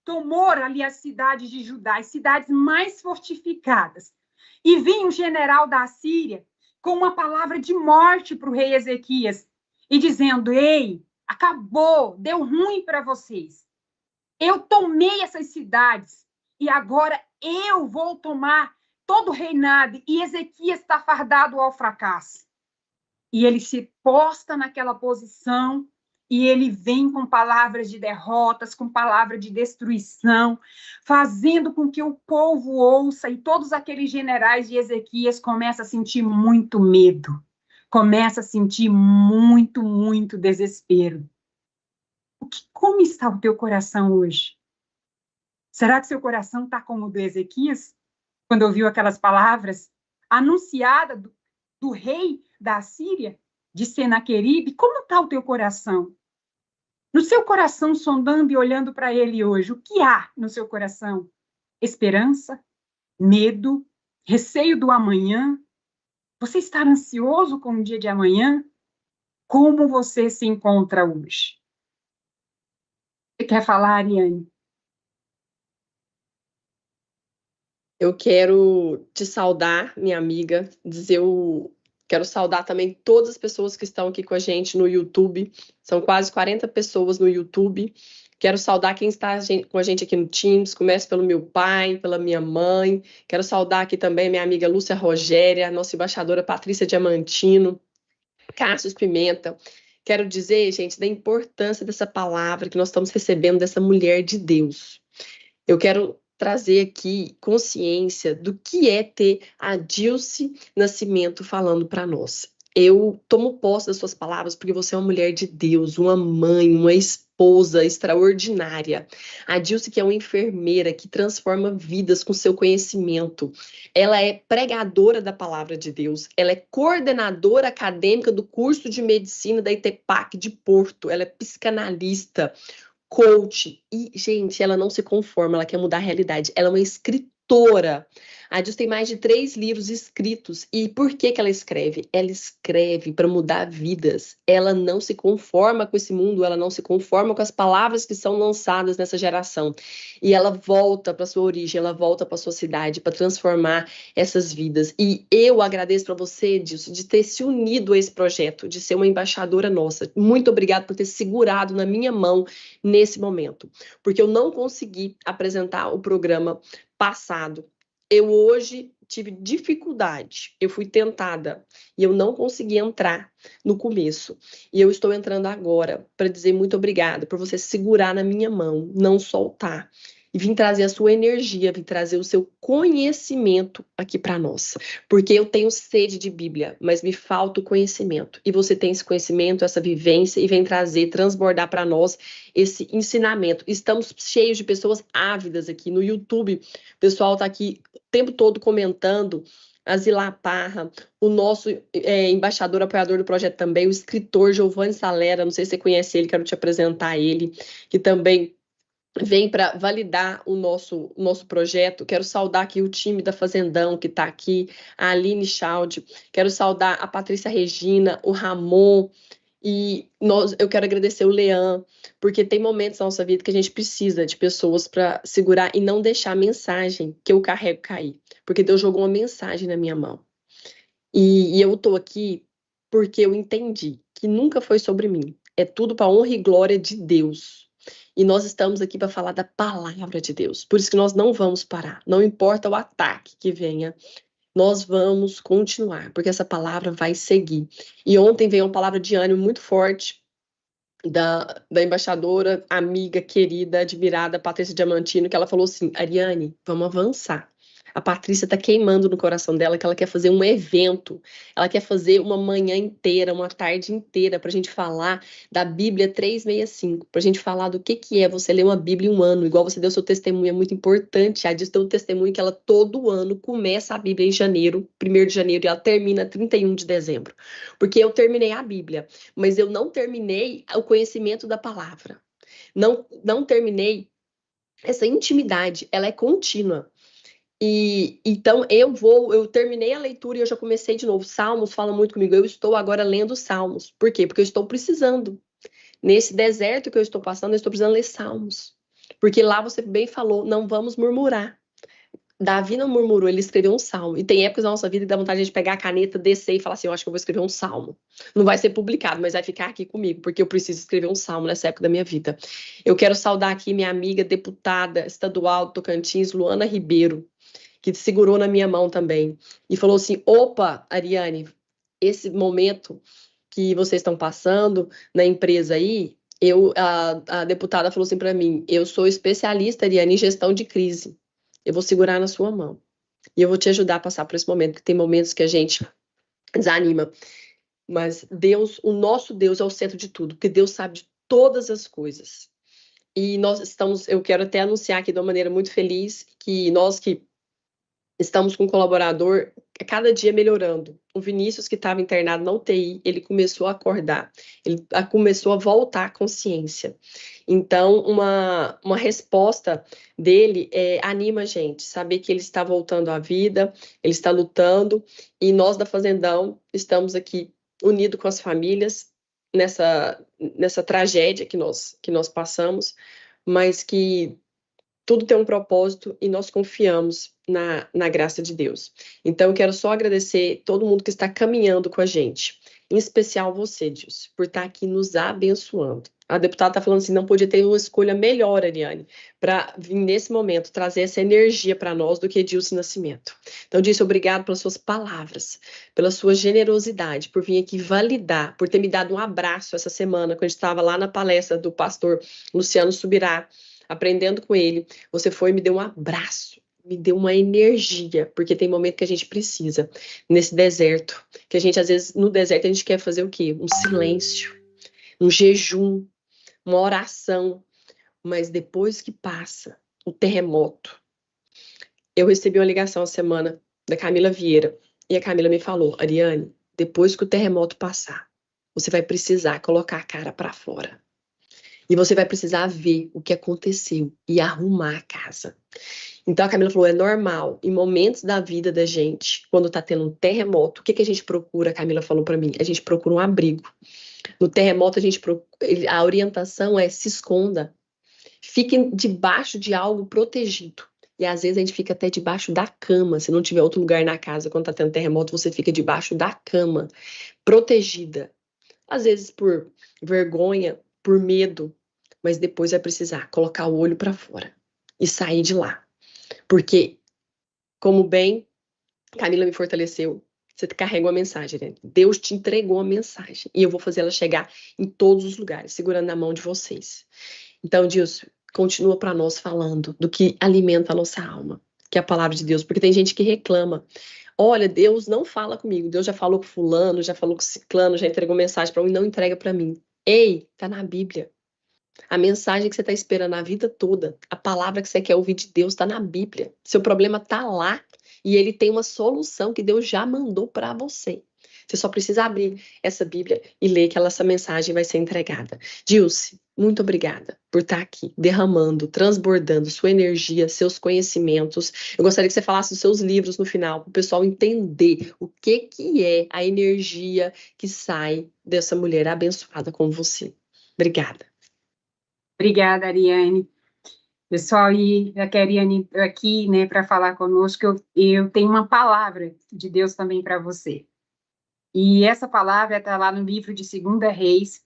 tomou ali as cidades de Judá, as cidades mais fortificadas. E vinha um general da Síria com uma palavra de morte para o rei Ezequias, e dizendo: ei, acabou, deu ruim para vocês. Eu tomei essas cidades, e agora eu vou tomar todo o reinado, e Ezequias está fardado ao fracasso. E ele se posta naquela posição, e ele vem com palavras de derrotas, com palavras de destruição, fazendo com que o povo ouça, e todos aqueles generais de Ezequias começam a sentir muito medo, começam a sentir muito, muito desespero. Como está o teu coração hoje? Será que seu coração está como o do Ezequias, quando ouviu aquelas palavras anunciadas do rei da Síria, de Senaqueribe? Como está o teu coração? No seu coração, sondando e olhando para ele hoje, o que há no seu coração? Esperança? Medo? Receio do amanhã? Você está ansioso com o dia de amanhã? Como você se encontra hoje? Você quer falar, Ariane? Eu quero te saudar, minha amiga, quero saudar também todas as pessoas que estão aqui com a gente no YouTube. São quase 40 pessoas no YouTube. Quero saudar quem está com a gente aqui no Teams. Começo pelo meu pai, pela minha mãe. Quero saudar aqui também minha amiga Lúcia Rogéria, nossa embaixadora Patrícia Diamantino, Cássio Pimenta. Quero dizer, gente, da importância dessa palavra que nós estamos recebendo dessa mulher de Deus. Eu quero trazer aqui consciência do que é ter a Dilce Nascimento falando para nós. Eu tomo posse das suas palavras porque você é uma mulher de Deus, uma mãe, uma esposa extraordinária. A Dilce, que é uma enfermeira que transforma vidas com seu conhecimento. Ela é pregadora da palavra de Deus. Ela é coordenadora acadêmica do curso de medicina da ITEPAC de Porto. Ela é psicanalista, coach. E, gente, ela não se conforma, ela quer mudar a realidade. Ela é uma escritora. A Dilce tem mais de 3 livros escritos. E por que ela escreve? Ela escreve para mudar vidas. Ela não se conforma com esse mundo, ela não se conforma com as palavras que são lançadas nessa geração. E ela volta para sua origem, ela volta para sua cidade para transformar essas vidas. E eu agradeço para você, Dilce, de ter se unido a esse projeto, de ser uma embaixadora nossa. Muito obrigada por ter segurado na minha mão nesse momento, porque eu não consegui apresentar o programa passado. Eu hoje tive dificuldade, eu fui tentada e eu não consegui entrar no começo. E eu estou entrando agora para dizer muito obrigada por você segurar na minha mão, não soltar. E vim trazer a sua energia, vim trazer o seu conhecimento aqui para nós. Porque eu tenho sede de Bíblia, mas me falta o conhecimento. E você tem esse conhecimento, essa vivência, e vem trazer, transbordar para nós esse ensinamento. Estamos cheios de pessoas ávidas aqui no YouTube. O pessoal está aqui o tempo todo comentando. A Zila Parra, o nosso embaixador, apoiador do projeto também, o escritor Giovanni Salera, não sei se você conhece ele, quero te apresentar ele, que também vem para validar o nosso projeto. Quero saudar aqui o time da Fazendão que está aqui, a Aline Chaldi, quero saudar a Patrícia Regina, o Ramon, e eu quero agradecer o Leão, porque tem momentos na nossa vida que a gente precisa de pessoas para segurar e não deixar a mensagem que eu carrego cair, porque Deus jogou uma mensagem na minha mão. E eu estou aqui porque eu entendi que nunca foi sobre mim, é tudo para honra e glória de Deus. E nós estamos aqui para falar da palavra de Deus. Por isso que nós não vamos parar. Não importa o ataque que venha, nós vamos continuar, porque essa palavra vai seguir. E ontem veio uma palavra de ânimo muito forte da embaixadora, amiga, querida, admirada, Patrícia Diamantino, que ela falou assim: Ariane, vamos avançar. A Patrícia está queimando no coração dela que ela quer fazer um evento, ela quer fazer uma manhã inteira, uma tarde inteira, para a gente falar da Bíblia 365, para a gente falar do que é você ler uma Bíblia em um ano, igual você deu seu testemunho, é muito importante. A Diz deu um testemunho que ela todo ano começa a Bíblia em janeiro, 1º de janeiro, e ela termina 31 de dezembro. Porque eu terminei a Bíblia, mas eu não terminei o conhecimento da palavra. Não terminei essa intimidade, ela é contínua. E então eu terminei a leitura e eu já comecei de novo. Salmos fala muito comigo. Eu estou agora lendo Salmos. Por quê? Porque eu estou precisando. Nesse deserto que eu estou passando, eu estou precisando ler Salmos. Porque lá você bem falou, não vamos murmurar. Davi não murmurou, ele escreveu um salmo. E tem épocas da nossa vida que dá vontade de pegar a caneta, descer e falar assim, eu acho que eu vou escrever um salmo. Não vai ser publicado, mas vai ficar aqui comigo, porque eu preciso escrever um salmo nessa época da minha vida. Eu quero saudar aqui minha amiga deputada estadual do Tocantins, Luana Ribeiro, que segurou na minha mão também. E falou assim, opa, Ariane, esse momento que vocês estão passando na empresa aí, a deputada falou assim para mim, eu sou especialista, Ariane, em gestão de crise. Eu vou segurar na sua mão. E eu vou te ajudar a passar por esse momento, porque tem momentos que a gente desanima. Mas Deus, o nosso Deus é o centro de tudo, porque Deus sabe de todas as coisas. E eu quero até anunciar aqui de uma maneira muito feliz, que nós que estamos com um colaborador cada dia melhorando. O Vinícius, que estava internado na UTI, ele começou a acordar, ele começou a voltar à consciência. Então, uma resposta dele anima a gente, saber que ele está voltando à vida, ele está lutando, e nós da Fazendão estamos aqui unidos com as famílias nessa tragédia que nós passamos, mas que tudo tem um propósito e nós confiamos na graça de Deus. Então, eu quero só agradecer todo mundo que está caminhando com a gente, em especial você, Dilce, por estar aqui nos abençoando. A deputada está falando assim, não podia ter uma escolha melhor, Ariane, para vir nesse momento trazer essa energia para nós do que Dilce Nascimento. Então, Dilce, obrigado pelas suas palavras, pela sua generosidade, por vir aqui validar, por ter me dado um abraço essa semana, quando a gente estava lá na palestra do pastor Luciano Subirá, aprendendo com ele, você foi e me deu um abraço, me deu uma energia, porque tem momento que a gente precisa, nesse deserto, que a gente, às vezes, no deserto, a gente quer fazer o quê? Um silêncio, um jejum, uma oração, mas depois que passa o terremoto, eu recebi uma ligação essa semana da Camila Vieira, e a Camila me falou, Ariane, depois que o terremoto passar, você vai precisar colocar a cara para fora. E você vai precisar ver o que aconteceu e arrumar a casa. Então a Camila falou, é normal, em momentos da vida da gente, quando tá tendo um terremoto, o que a gente procura? A Camila falou para mim, a gente procura um abrigo. No terremoto a orientação é se esconda, fique debaixo de algo protegido. E às vezes a gente fica até debaixo da cama, se não tiver outro lugar na casa, quando tá tendo terremoto, você fica debaixo da cama, protegida. Às vezes por vergonha, por medo, mas depois vai precisar colocar o olho para fora e sair de lá. Porque, como bem Camila me fortaleceu, você carrega uma mensagem, né? Deus te entregou uma mensagem e eu vou fazer ela chegar em todos os lugares, segurando na mão de vocês. Então, Deus, continua para nós falando do que alimenta a nossa alma, que é a palavra de Deus, porque tem gente que reclama. Olha, Deus não fala comigo, Deus já falou com fulano, já falou com ciclano, já entregou mensagem para mim, não entrega para mim. Ei, tá na Bíblia. A mensagem que você está esperando a vida toda, a palavra que você quer ouvir de Deus está na Bíblia. Seu problema está lá e ele tem uma solução que Deus já mandou para você. Você só precisa abrir essa Bíblia e ler que essa mensagem vai ser entregada. Dilce, muito obrigada por estar aqui, derramando, transbordando sua energia, seus conhecimentos. Eu gostaria que você falasse dos seus livros no final, para o pessoal entender o que é a energia que sai dessa mulher abençoada como você. Obrigada. Obrigada, Ariane. Pessoal, e a Ariane aqui, né, para falar conosco, eu tenho uma palavra de Deus também para você. E essa palavra está lá no livro de 2 Reis,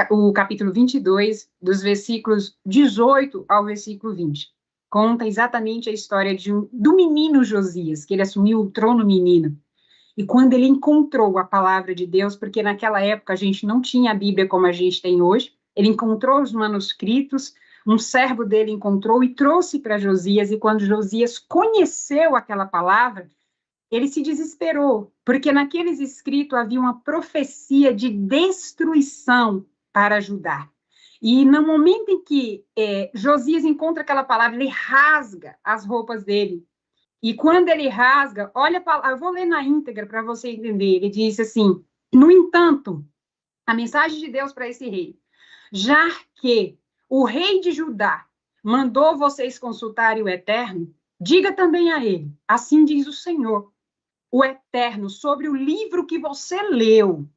o capítulo 22, dos versículos 18 ao versículo 20. Conta exatamente a história do menino Josias, que ele assumiu o trono menino. E quando ele encontrou a palavra de Deus, porque naquela época a gente não tinha a Bíblia como a gente tem hoje, ele encontrou os manuscritos, um servo dele encontrou e trouxe para Josias, e quando Josias conheceu aquela palavra, ele se desesperou, porque naqueles escritos havia uma profecia de destruição para Judá. E no momento em que Josias encontra aquela palavra, ele rasga as roupas dele. E quando ele rasga, olha a palavra, eu vou ler na íntegra para você entender. Ele disse assim: no entanto, a mensagem de Deus para esse rei, já que o rei de Judá mandou vocês consultarem o Eterno, diga também a ele, assim diz o Senhor, o Eterno, sobre o livro que você leu,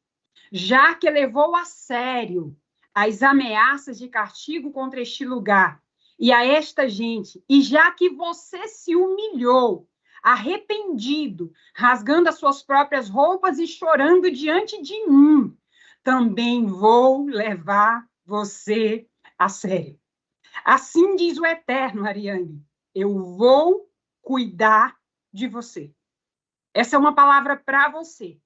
já que levou a sério as ameaças de castigo contra este lugar e a esta gente, e já que você se humilhou, arrependido, rasgando as suas próprias roupas e chorando diante de mim, também vou levar você a sério. Assim diz o Eterno, Ariane, eu vou cuidar de você. Essa é uma palavra para você.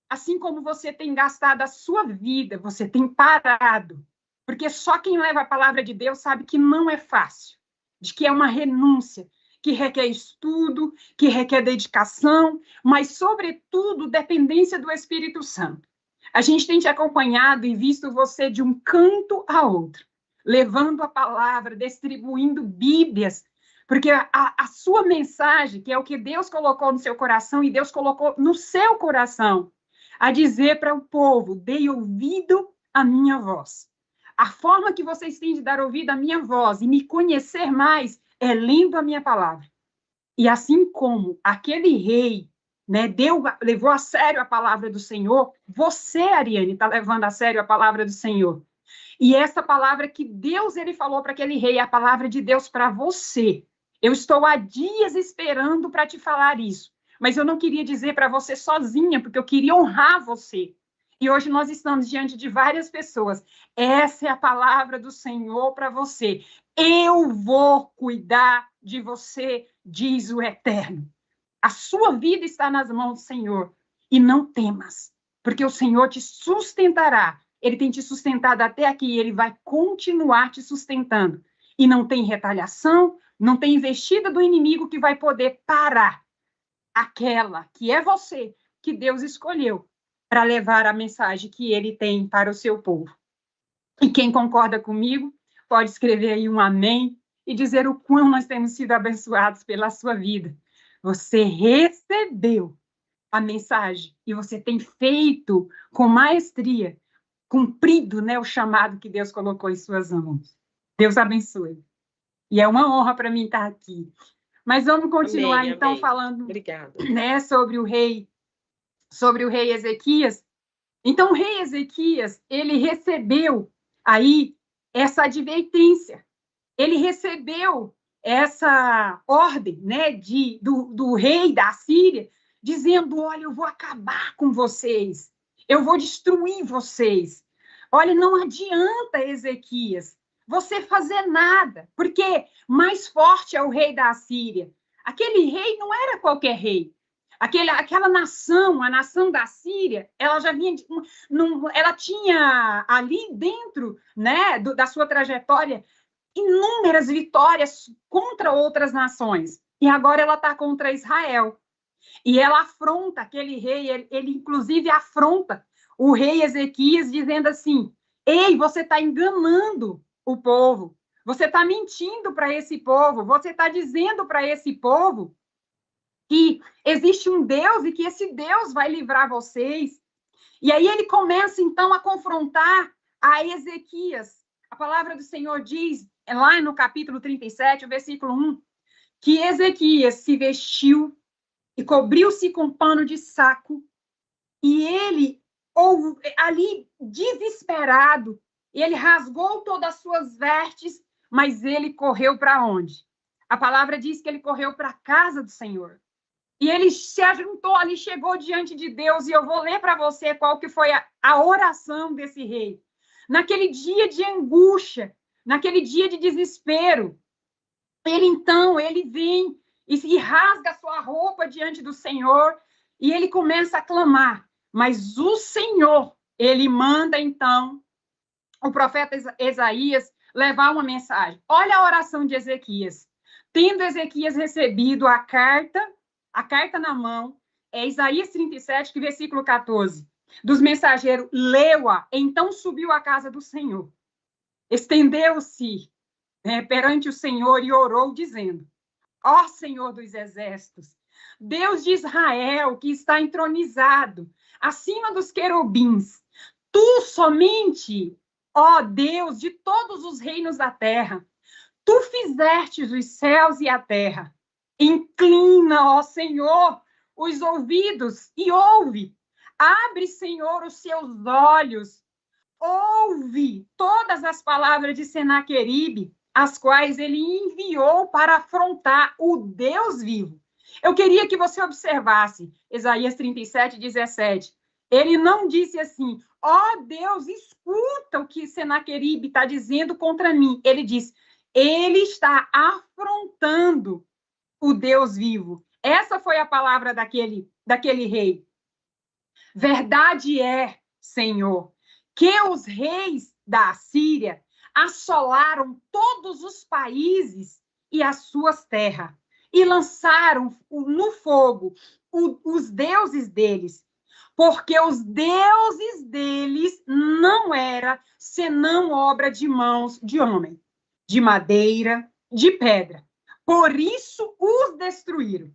Assim como você tem gastado a sua vida, você tem parado, porque só quem leva a palavra de Deus sabe que não é fácil, de que é uma renúncia, que requer estudo, que requer dedicação, mas, sobretudo, dependência do Espírito Santo. A gente tem te acompanhado e visto você de um canto a outro, levando a palavra, distribuindo Bíblias, porque a sua mensagem, que é o que Deus colocou no seu coração, e Deus colocou no seu coração, a dizer para o povo, dei ouvido à minha voz. A forma que vocês têm de dar ouvido à minha voz e me conhecer mais é lendo a minha palavra. E assim como aquele rei, né, levou a sério a palavra do Senhor, você, Ariane, está levando a sério a palavra do Senhor. E essa palavra que Deus ele falou para aquele rei, é a palavra de Deus para você. Eu estou há dias esperando para te falar isso. Mas eu não queria dizer para você sozinha, porque eu queria honrar você. E hoje nós estamos diante de várias pessoas. Essa é a palavra do Senhor para você. Eu vou cuidar de você, diz o Eterno. A sua vida está nas mãos do Senhor. E não temas, porque o Senhor te sustentará. Ele tem te sustentado até aqui e ele vai continuar te sustentando. E não tem retaliação, não tem investida do inimigo que vai poder parar aquela que é você, que Deus escolheu para levar a mensagem que ele tem para o seu povo. E quem concorda comigo, pode escrever aí um amém e dizer o quão nós temos sido abençoados pela sua vida. Você recebeu a mensagem e você tem feito com maestria, cumprido, né, o chamado que Deus colocou em suas mãos. Deus abençoe. E é uma honra para mim estar aqui. Mas vamos continuar, amém, então, amém. Falando, né, sobre o rei Ezequias. Então, o rei Ezequias, ele recebeu aí essa advertência. Ele recebeu essa ordem, né, do rei da Síria, dizendo, olha, eu vou acabar com vocês, eu vou destruir vocês. Olha, não adianta, Ezequias, você fazer nada, porque mais forte é o rei da Síria. Aquele rei não era qualquer rei. Aquela nação, a nação da Síria, ela já vinha, ela tinha ali dentro, né, da sua trajetória, inúmeras vitórias contra outras nações. E agora ela está contra Israel. E ela afronta aquele rei, ele inclusive afronta o rei Ezequias, dizendo assim, ei, você está enganando o povo, você está mentindo para esse povo, você está dizendo para esse povo que existe um Deus e que esse Deus vai livrar vocês. E aí ele começa, então, a confrontar a Ezequias. A palavra do Senhor diz, lá no capítulo 37, o versículo 1, que Ezequias se vestiu e cobriu-se com pano de saco, e ele, ali, desesperado, ele rasgou todas as suas vestes, mas ele correu para onde? A palavra diz que ele correu para a casa do Senhor. E ele se ajuntou ali, chegou diante de Deus, e eu vou ler para você qual que foi a oração desse rei. Naquele dia de angústia, naquele dia de desespero, ele vem e rasga a sua roupa diante do Senhor, e ele começa a clamar. Mas o Senhor, ele manda, então, o profeta Isaías levar uma mensagem. Olha a oração de Ezequias. Tendo Ezequias recebido a carta na mão, é Isaías 37, versículo 14, dos mensageiros, leu-a, então subiu à casa do Senhor. Estendeu-se perante o Senhor e orou, dizendo: ó Senhor dos exércitos, Deus de Israel, que está entronizado acima dos querubins, tu somente, ó Deus de todos os reinos da terra, tu fizestes os céus e a terra. Inclina, ó Senhor, os ouvidos e ouve. Abre, Senhor, os seus olhos. Ouve todas as palavras de Senaqueribe, as quais ele enviou para afrontar o Deus vivo. Eu queria que você observasse Isaías 37, 17. Ele não disse assim: ó Deus, escuta o que Senaqueribe está dizendo contra mim. Ele disse: ele está afrontando o Deus vivo. Essa foi a palavra daquele rei. Verdade é, Senhor, que os reis da Assíria assolaram todos os países e as suas terras, e lançaram no fogo os deuses deles, porque os deuses deles não eram senão obra de mãos de homem, de madeira, de pedra. Por isso os destruíram.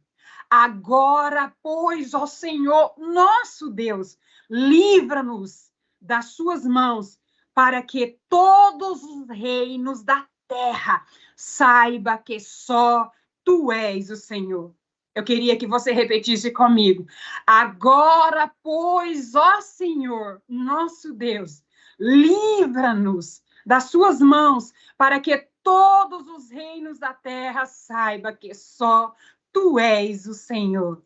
Agora, pois, ó Senhor, nosso Deus, livra-nos das suas mãos, para que todos os reinos da terra saibam que só tu és o Senhor. Eu queria que você repetisse comigo. Agora, pois, ó Senhor, nosso Deus, livra-nos das suas mãos, para que todos os reinos da terra saibam que só tu és o Senhor.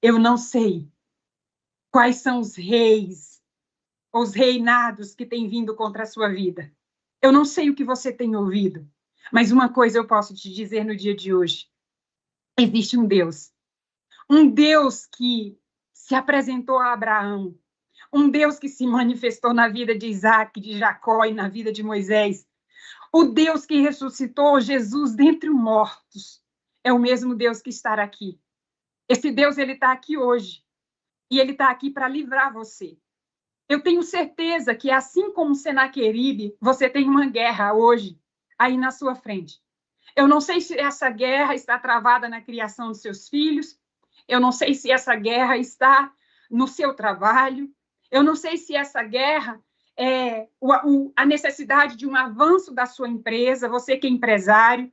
Eu não sei quais são os reis, os reinados que têm vindo contra a sua vida. Eu não sei o que você tem ouvido, mas uma coisa eu posso te dizer no dia de hoje. Existe um Deus que se apresentou a Abraão, um Deus que se manifestou na vida de Isaac, de Jacó e na vida de Moisés, o Deus que ressuscitou Jesus dentre os mortos, é o mesmo Deus que está aqui. Esse Deus, ele está aqui hoje, e ele está aqui para livrar você. Eu tenho certeza que, assim como Senaqueribe, você tem uma guerra hoje, aí na sua frente. Eu não sei se essa guerra está travada na criação dos seus filhos, eu não sei se essa guerra está no seu trabalho, eu não sei se essa guerra é a necessidade de um avanço da sua empresa, você que é empresário,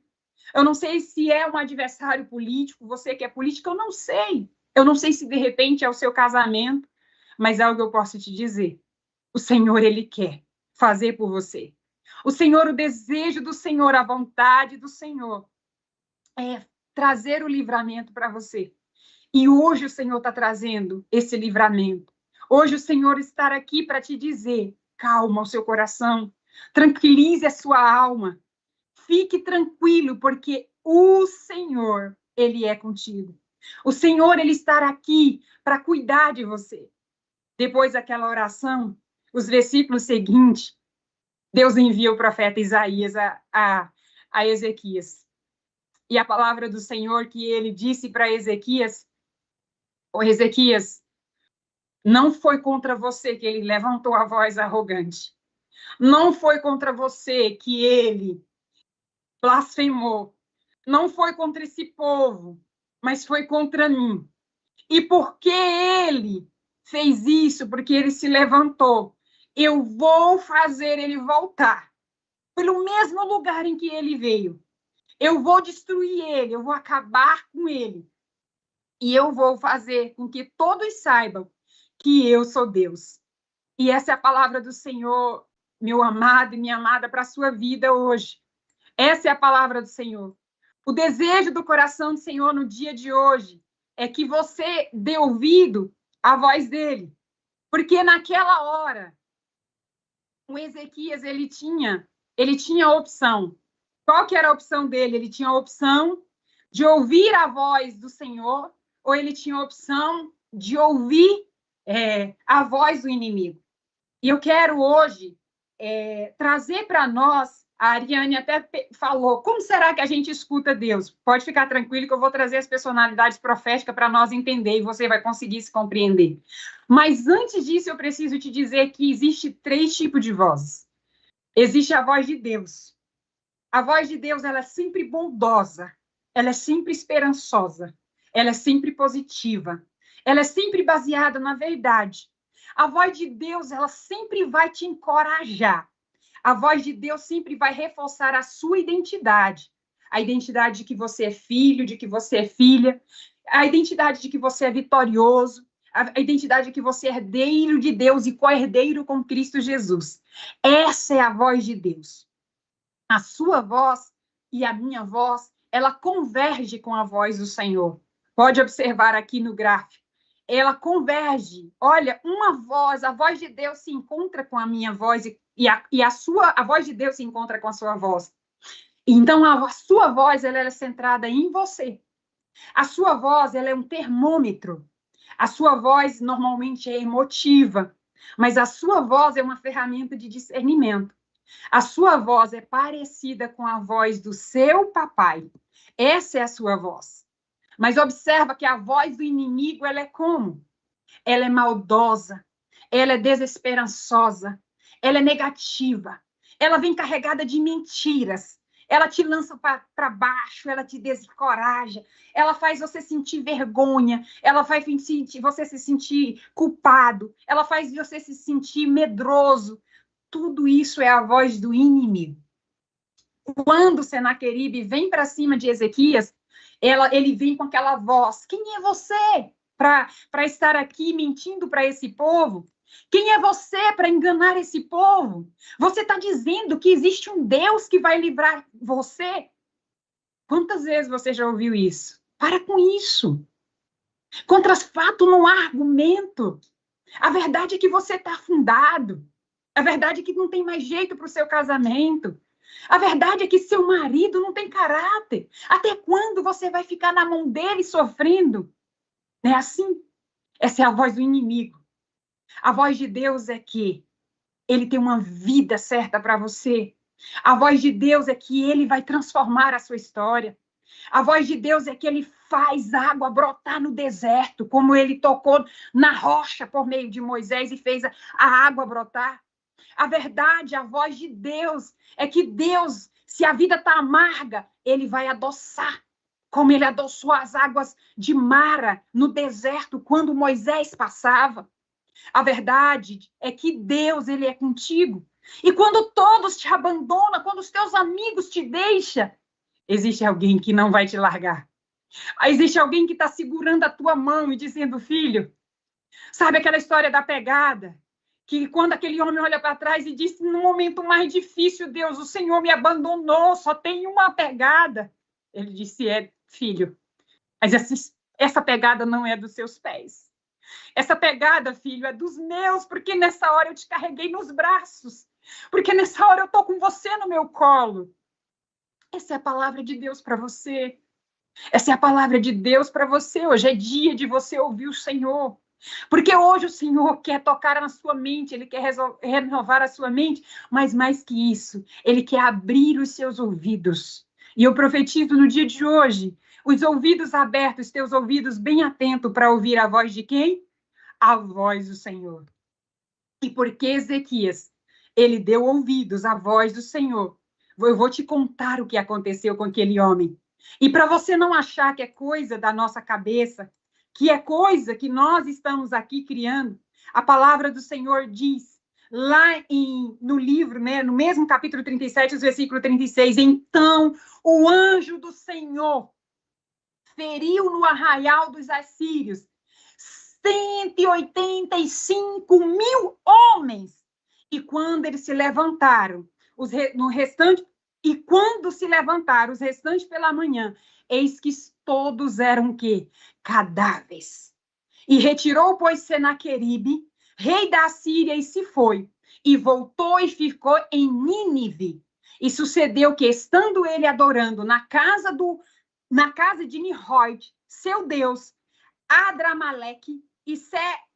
eu não sei se é um adversário político, você que é político, eu não sei. Eu não sei se, de repente, é o seu casamento, mas algo eu posso te dizer. O Senhor, ele quer fazer por você. O Senhor, o desejo do Senhor, a vontade do Senhor é trazer o livramento para você. E hoje o Senhor está trazendo esse livramento. Hoje o Senhor está aqui para te dizer: calma o seu coração, tranquilize a sua alma, fique tranquilo, porque o Senhor, ele é contigo. O Senhor, ele está aqui para cuidar de você. Depois daquela oração, os versículos seguintes, Deus envia o profeta Isaías a Ezequias. E a palavra do Senhor que ele disse para Ezequias: ô Ezequias, não foi contra você que ele levantou a voz arrogante. Não foi contra você que ele blasfemou. Não foi contra esse povo, mas foi contra mim. E porque ele fez isso, porque ele se levantou, eu vou fazer ele voltar pelo mesmo lugar em que ele veio. Eu vou destruir ele, eu vou acabar com ele. E eu vou fazer com que todos saibam que eu sou Deus. E essa é a palavra do Senhor, meu amado e minha amada, para a sua vida hoje. Essa é a palavra do Senhor. O desejo do coração do Senhor no dia de hoje é que você dê ouvido à voz dele. Porque naquela hora, o Ezequias, ele tinha a opção. Qual que era a opção dele? Ele tinha a opção de ouvir a voz do Senhor, ou ele tinha a opção de ouvir a voz do inimigo. E eu quero hoje trazer para nós A Ariane até falou, como será que a gente escuta Deus? Pode ficar tranquilo que eu vou trazer as personalidades proféticas para nós entender e você vai conseguir se compreender. Mas antes disso, eu preciso te dizer que existe 3 tipos de vozes. Existe a voz de Deus. A voz de Deus, ela é sempre bondosa, ela é sempre esperançosa, ela é sempre positiva, ela é sempre baseada na verdade. A voz de Deus, ela sempre vai te encorajar. A voz de Deus sempre vai reforçar a sua identidade. A identidade de que você é filho, de que você é filha, a identidade de que você é vitorioso, a identidade de que você é herdeiro de Deus e co-herdeiro com Cristo Jesus. Essa é a voz de Deus. A sua voz e a minha voz, ela converge com a voz do Senhor. Pode observar aqui no gráfico. Ela converge. Olha, uma voz, a voz de Deus se encontra com a minha voz a voz de Deus se encontra com a sua voz. Então, a sua voz, ela é centrada em você. A sua voz, ela é um termômetro. A sua voz, normalmente, é emotiva. Mas a sua voz é uma ferramenta de discernimento. A sua voz é parecida com a voz do seu papai. Essa é a sua voz. Mas observa que a voz do inimigo, ela é como? Ela é maldosa, ela é desesperançosa, ela é negativa, ela vem carregada de mentiras, ela te lança para baixo, ela te desencoraja, ela faz você sentir vergonha, ela faz você se sentir culpado, ela faz você se sentir medroso. Tudo isso é a voz do inimigo. Quando Senaqueribe vem para cima de Ezequias, ele vem com aquela voz: quem é você para estar aqui mentindo para esse povo? Quem é você para enganar esse povo? Você está dizendo que existe um Deus que vai livrar você? Quantas vezes você já ouviu isso? Para com isso. Contra os fatos não há argumento. A verdade é que você está afundado. A verdade é que não tem mais jeito para o seu casamento. A verdade é que seu marido não tem caráter. Até quando você vai ficar na mão dele sofrendo? Não é assim? Essa é a voz do inimigo. A voz de Deus é que ele tem uma vida certa para você. A voz de Deus é que ele vai transformar a sua história. A voz de Deus é que ele faz água brotar no deserto, como ele tocou na rocha por meio de Moisés e fez a água brotar. A verdade, a voz de Deus é que Deus, se a vida está amarga, ele vai adoçar, como ele adoçou as águas de Mara no deserto quando Moisés passava. A verdade é que Deus, ele é contigo. E quando todos te abandonam, quando os teus amigos te deixam, existe alguém que não vai te largar. Existe alguém que está segurando a tua mão e dizendo: filho, sabe aquela história da pegada? Que quando aquele homem olha para trás e diz: no momento mais difícil, Deus, o Senhor me abandonou, só tem uma pegada. Ele disse: é, filho, mas essa pegada não é dos seus pés. Essa pegada, filho, é dos meus, porque nessa hora eu te carreguei nos braços. Porque nessa hora eu estou com você no meu colo. Essa é a palavra de Deus para você. Essa é a palavra de Deus para você. Hoje é dia de você ouvir o Senhor. Porque hoje o Senhor quer tocar na sua mente, Ele quer renovar a sua mente, mas mais que isso, Ele quer abrir os seus ouvidos. E eu profetizo no dia de hoje, os ouvidos abertos, teus ouvidos bem atentos para ouvir a voz de quem? A voz do Senhor. E porque Ezequias, ele deu ouvidos à voz do Senhor, eu vou te contar o que aconteceu com aquele homem. E para você não achar que é coisa da nossa cabeça, que é coisa que nós estamos aqui criando, a palavra do Senhor diz, lá no livro, né, no mesmo capítulo 37, versículo 36, então o anjo do Senhor feriu no arraial dos assírios 185 mil homens. E quando eles se levantaram, quando se levantaram os restantes pela manhã, eis que todos eram o quê? Cadáveres. E retirou, pois, Senaqueribe, rei da Assíria, e se foi. E voltou e ficou em Nínive. E sucedeu que, estando ele adorando na casa de Nimrod, seu Deus, Adramaleque e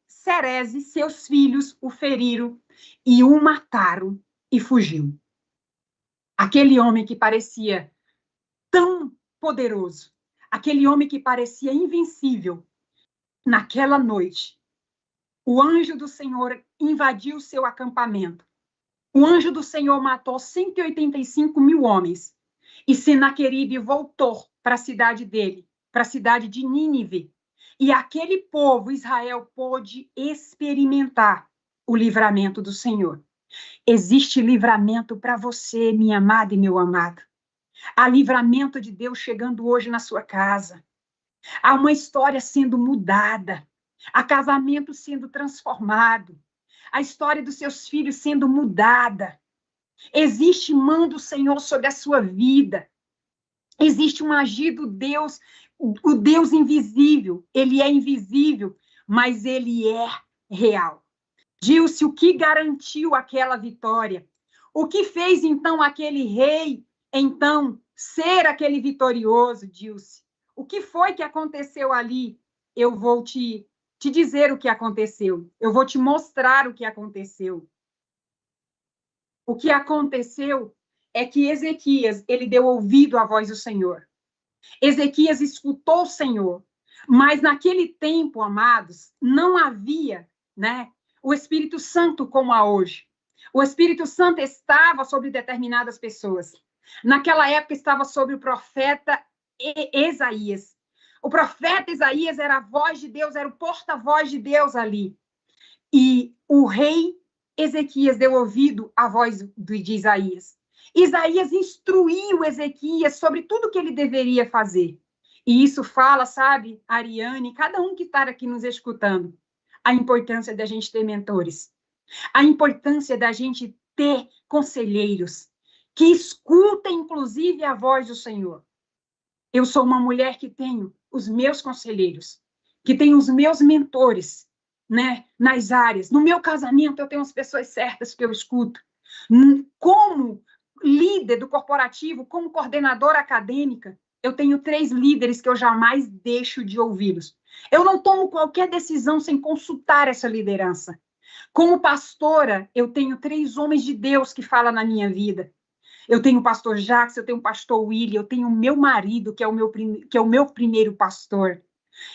Sereze, seus filhos, o feriram e o mataram e fugiu. Aquele homem que parecia tão poderoso, aquele homem que parecia invencível, naquela noite, o anjo do Senhor invadiu seu acampamento. O anjo do Senhor matou 185 mil homens. E Senaqueribe voltou para a cidade dele, para a cidade de Nínive. E aquele povo, Israel, pôde experimentar o livramento do Senhor. Existe livramento para você, minha amada e meu amado. Há livramento de Deus chegando hoje na sua casa. Há uma história sendo mudada. Há casamento sendo transformado. A história dos seus filhos sendo mudada. Existe mão do Senhor sobre a sua vida. Existe um agir do Deus, o Deus invisível. Ele é invisível, mas ele é real. Dilce, o que garantiu aquela vitória? O que fez, então, aquele rei, então, ser aquele vitorioso, Dilce? O que foi que aconteceu ali? Eu vou te dizer o que aconteceu. Eu vou te mostrar o que aconteceu. O que aconteceu é que Ezequias, ele deu ouvido à voz do Senhor. Ezequias escutou o Senhor. Mas naquele tempo, amados, não havia, né, o Espírito Santo como há hoje. O Espírito Santo estava sobre determinadas pessoas. Naquela época estava sobre o profeta Isaías. O profeta Isaías era a voz de Deus, era o porta-voz de Deus ali. E o rei Ezequias deu ouvido à voz de Isaías. Isaías instruiu Ezequias sobre tudo que ele deveria fazer. E isso fala, sabe, Ariane, cada um que está aqui nos escutando, a importância da gente ter mentores, a importância da gente ter conselheiros que escutem, inclusive, a voz do Senhor. Eu sou uma mulher que tenho os meus conselheiros, que tenho os meus mentores, né, nas áreas. No meu casamento, eu tenho as pessoas certas que eu escuto. Como líder do corporativo, como coordenadora acadêmica, eu tenho 3 líderes que eu jamais deixo de ouvi-los. Eu não tomo qualquer decisão sem consultar essa liderança. Como pastora, eu tenho 3 homens de Deus que falam na minha vida. Eu tenho o pastor Jacques, eu tenho o pastor William, eu tenho o meu marido, que é o meu primeiro pastor.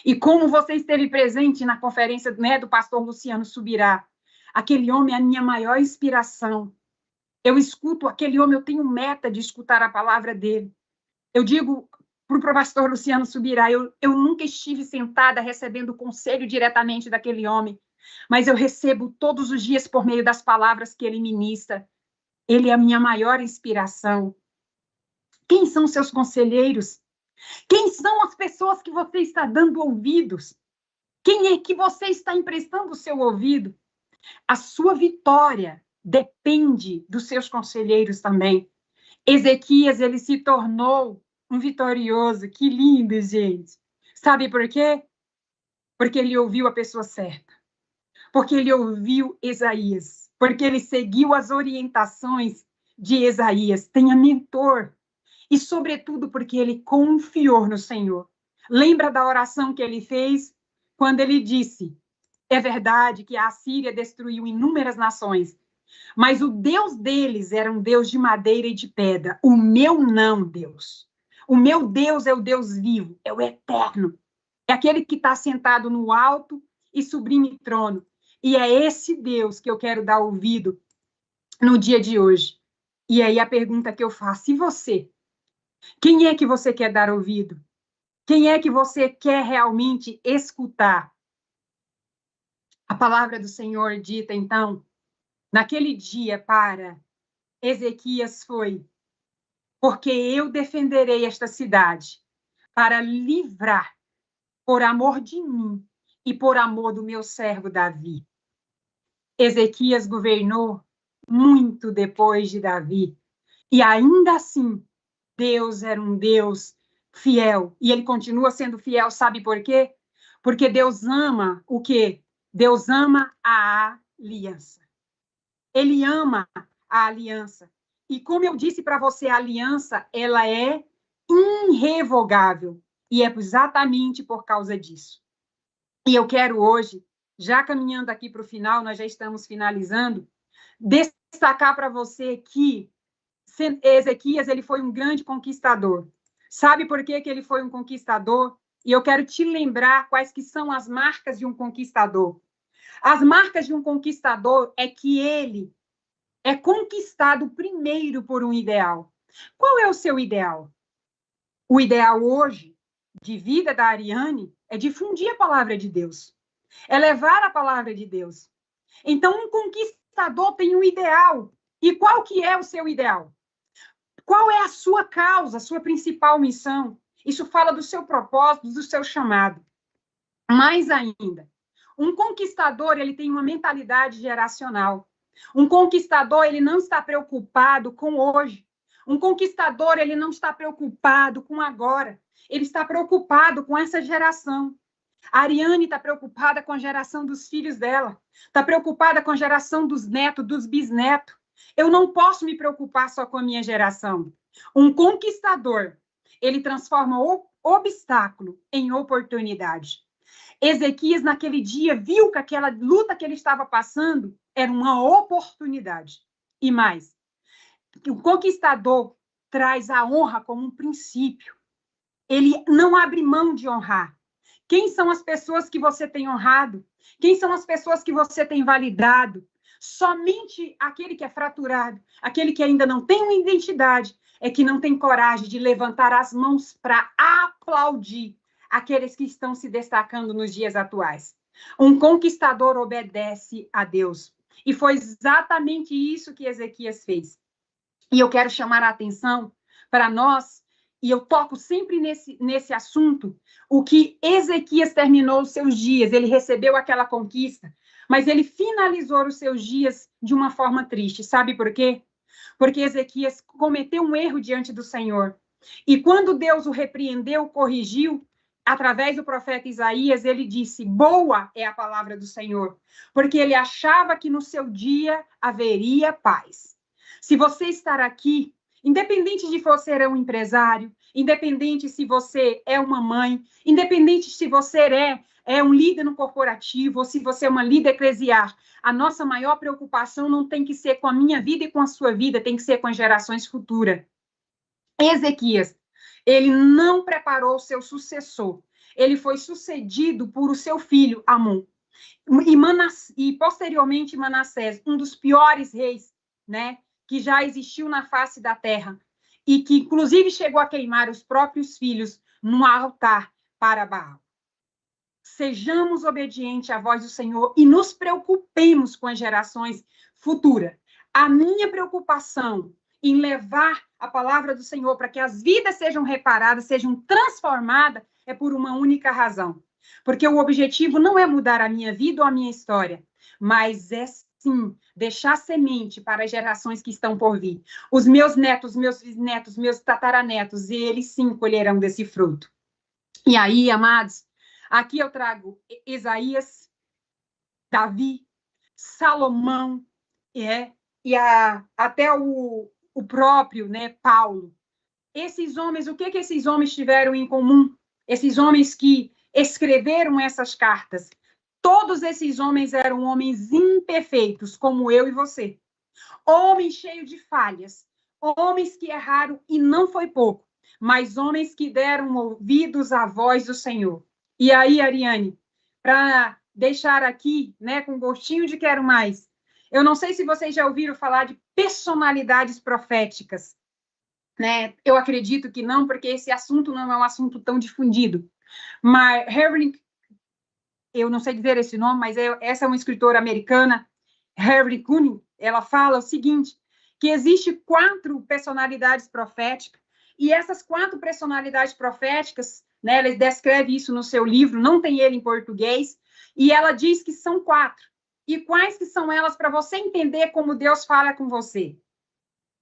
E como você esteve presente na conferência, né, do pastor Luciano Subirá, aquele homem é a minha maior inspiração. Eu escuto aquele homem, eu tenho meta de escutar a palavra dele. Eu digo para o pastor Luciano Subirá, eu nunca estive sentada recebendo conselho diretamente daquele homem, mas eu recebo todos os dias por meio das palavras que ele ministra. Ele é a minha maior inspiração. Quem são seus conselheiros? Quem são as pessoas que você está dando ouvidos? Quem é que você está emprestando o seu ouvido? A sua vitória depende dos seus conselheiros também. Ezequias, ele se tornou um vitorioso. Que lindo, gente. Sabe por quê? Porque ele ouviu a pessoa certa. Porque ele ouviu Isaías. Porque ele seguiu as orientações de Isaías. Tenha mentor. E, sobretudo, porque ele confiou no Senhor. Lembra da oração que ele fez quando ele disse: é verdade que a Assíria destruiu inúmeras nações, mas o Deus deles era um Deus de madeira e de pedra. O meu não, Deus. O meu Deus é o Deus vivo, é o eterno. É aquele que está sentado no alto e sublime trono. E é esse Deus que eu quero dar ouvido no dia de hoje. E aí a pergunta que eu faço: e você? Quem é que você quer dar ouvido? Quem é que você quer realmente escutar? A palavra do Senhor dita, então, naquele dia para Ezequias foi: porque eu defenderei esta cidade para livrar, por amor de mim e por amor do meu servo Davi. Ezequias governou muito depois de Davi, e ainda assim, Deus era um Deus fiel, e ele continua sendo fiel, sabe por quê? Porque Deus ama o quê? Deus ama a aliança. Ele ama a aliança. E como eu disse para você, a aliança, ela é irrevogável. E é exatamente por causa disso. E eu quero hoje, já caminhando aqui para o final, nós já estamos finalizando, destacar para você que Ezequias, ele foi um grande conquistador. Sabe por que ele foi um conquistador? E eu quero te lembrar quais que são as marcas de um conquistador. As marcas de um conquistador é que ele é conquistado primeiro por um ideal. Qual é o seu ideal? O ideal hoje, de vida da Ariane, é difundir a palavra de Deus. É levar a palavra de Deus. Então, um conquistador tem um ideal. E qual que é o seu ideal? Qual é a sua causa, a sua principal missão? Isso fala do seu propósito, do seu chamado. Mais ainda, um conquistador, ele tem uma mentalidade geracional. Um conquistador, ele não está preocupado com hoje. Um conquistador, ele não está preocupado com agora. Ele está preocupado com essa geração. A Ariane está preocupada com a geração dos filhos dela. Está preocupada com a geração dos netos, dos bisnetos. Eu não posso me preocupar só com a minha geração. Um conquistador, ele transforma o obstáculo em oportunidade. Ezequias, naquele dia, viu que aquela luta que ele estava passando era uma oportunidade. E mais, o conquistador traz a honra como um princípio. Ele não abre mão de honrar. Quem são as pessoas que você tem honrado? Quem são as pessoas que você tem validado? Somente aquele que é fraturado, aquele que ainda não tem uma identidade, é que não tem coragem de levantar as mãos para aplaudir aqueles que estão se destacando nos dias atuais. Um conquistador obedece a Deus. E foi exatamente isso que Ezequias fez. E eu quero chamar a atenção para nós, e eu toco sempre nesse assunto, o que Ezequias terminou os seus dias, ele recebeu aquela conquista, mas ele finalizou os seus dias de uma forma triste. Sabe por quê? Porque Ezequias cometeu um erro diante do Senhor. E quando Deus o repreendeu, corrigiu, através do profeta Isaías, ele disse: boa é a palavra do Senhor, porque ele achava que no seu dia haveria paz. Se você estar aqui, independente de você ser um empresário, independente se você é uma mãe, independente se você é um líder no corporativo ou se você é uma líder eclesiar, a nossa maior preocupação não tem que ser com a minha vida e com a sua vida, tem que ser com as gerações futuras. Ezequias, ele não preparou o seu sucessor. Ele foi sucedido por o seu filho, Amon. E posteriormente, Manassés, um dos piores reis, né, que já existiu na face da terra. E que, inclusive, chegou a queimar os próprios filhos no altar para Baal. Sejamos obedientes à voz do Senhor e nos preocupemos com as gerações futuras. A minha preocupação em levar a palavra do Senhor para que as vidas sejam reparadas, sejam transformadas, é por uma única razão. Porque o objetivo não é mudar a minha vida ou a minha história, mas é sim deixar semente para as gerações que estão por vir. Os meus netos, meus bisnetos, meus tataranetos, eles sim colherão desse fruto. E aí, amados, aqui eu trago Isaías, Davi, Salomão, até o próprio, né, Paulo. Esses homens, o que esses homens tiveram em comum? Esses homens que escreveram essas cartas, todos esses homens eram homens imperfeitos, como eu e você. Homens cheios de falhas, homens que erraram e não foi pouco, mas homens que deram ouvidos à voz do Senhor. E aí, Ariane, para deixar aqui, né, com gostinho de quero mais, eu não sei se vocês já ouviram falar de personalidades proféticas, né? Eu acredito que não, porque esse assunto não é um assunto tão difundido. Mas Harry, eu não sei dizer esse nome, mas essa é uma escritora americana, Harry Kuhn, ela fala o seguinte, que existe 4 personalidades proféticas, e essas 4 personalidades proféticas, né, ela descreve isso no seu livro, não tem ele em português, e ela diz que são 4. E quais que são elas para você entender como Deus fala com você?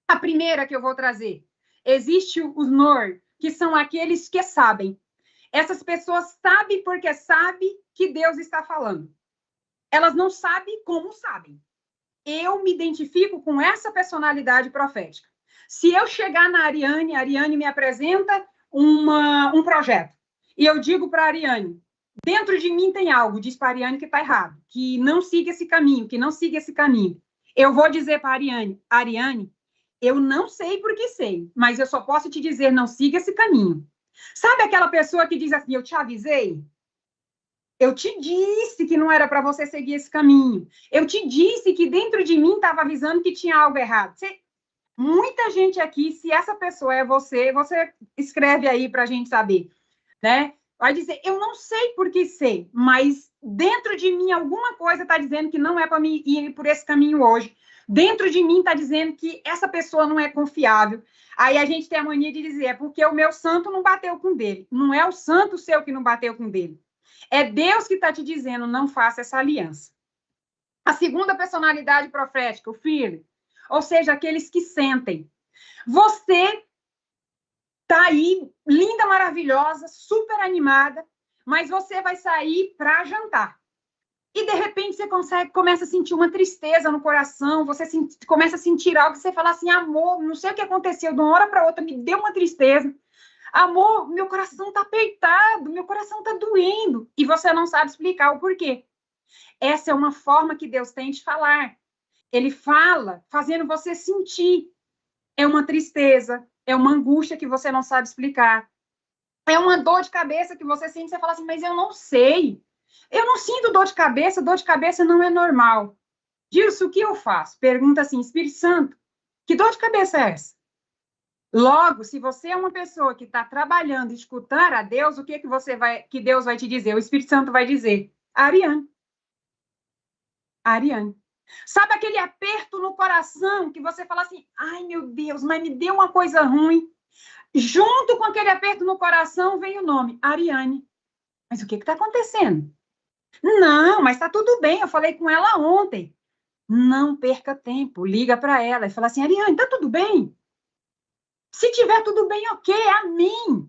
A primeira que eu vou trazer, existe os Nor, que são aqueles que sabem. Essas pessoas sabem porque sabem que Deus está falando. Elas não sabem como sabem. Eu me identifico com essa personalidade profética. Se eu chegar na Ariane, a Ariane me apresenta um projeto, e eu digo para a Ariane, dentro de mim tem algo, diz para a Ariane que está errado, que não siga esse caminho, que não siga esse caminho. Eu vou dizer para a Ariane, eu não sei porque sei, mas eu só posso te dizer, não siga esse caminho. Sabe aquela pessoa que diz assim, eu te avisei? Eu te disse que não era para você seguir esse caminho. Eu te disse que dentro de mim estava avisando que tinha algo errado. Muita gente aqui, se essa pessoa é você, você escreve aí para a gente saber, né? Vai dizer, eu não sei porque sei, mas dentro de mim alguma coisa está dizendo que não é para mim ir por esse caminho hoje. Dentro de mim está dizendo que essa pessoa não é confiável. Aí a gente tem a mania de dizer, é porque o meu santo não bateu com o dele. Não é o santo seu que não bateu com o dele. É Deus que está te dizendo, não faça essa aliança. A segunda personalidade profética, o filho, ou seja, aqueles que sentem. Você tá aí, linda, maravilhosa, super animada, mas você vai sair para jantar. E, de repente, você começa a sentir uma tristeza no coração, você começa a sentir algo que você fala assim, amor, não sei o que aconteceu, de uma hora para outra me deu uma tristeza. Amor, meu coração tá apertado, meu coração tá doendo. E você não sabe explicar o porquê. Essa é uma forma que Deus tem de falar. Ele fala fazendo você sentir. É uma tristeza, é uma angústia que você não sabe explicar. É uma dor de cabeça que você sente, você fala assim, mas eu não sei. Eu não sinto dor de cabeça não é normal. Gilson, o que eu faço? Pergunta assim, Espírito Santo, que dor de cabeça é essa? Logo, se você é uma pessoa que está trabalhando, escutar a Deus, o que que Deus vai te dizer? O Espírito Santo vai dizer, Ariane. Ariane. Sabe aquele aperto no coração que você fala assim, ai meu Deus, mas me deu uma coisa ruim. Junto com aquele aperto no coração vem o nome, Ariane. Mas o que está acontecendo? Não, mas está tudo bem, eu falei com ela ontem. Não perca tempo, liga para ela e fala assim, Ariane, está tudo bem? Se tiver tudo bem, ok, amém.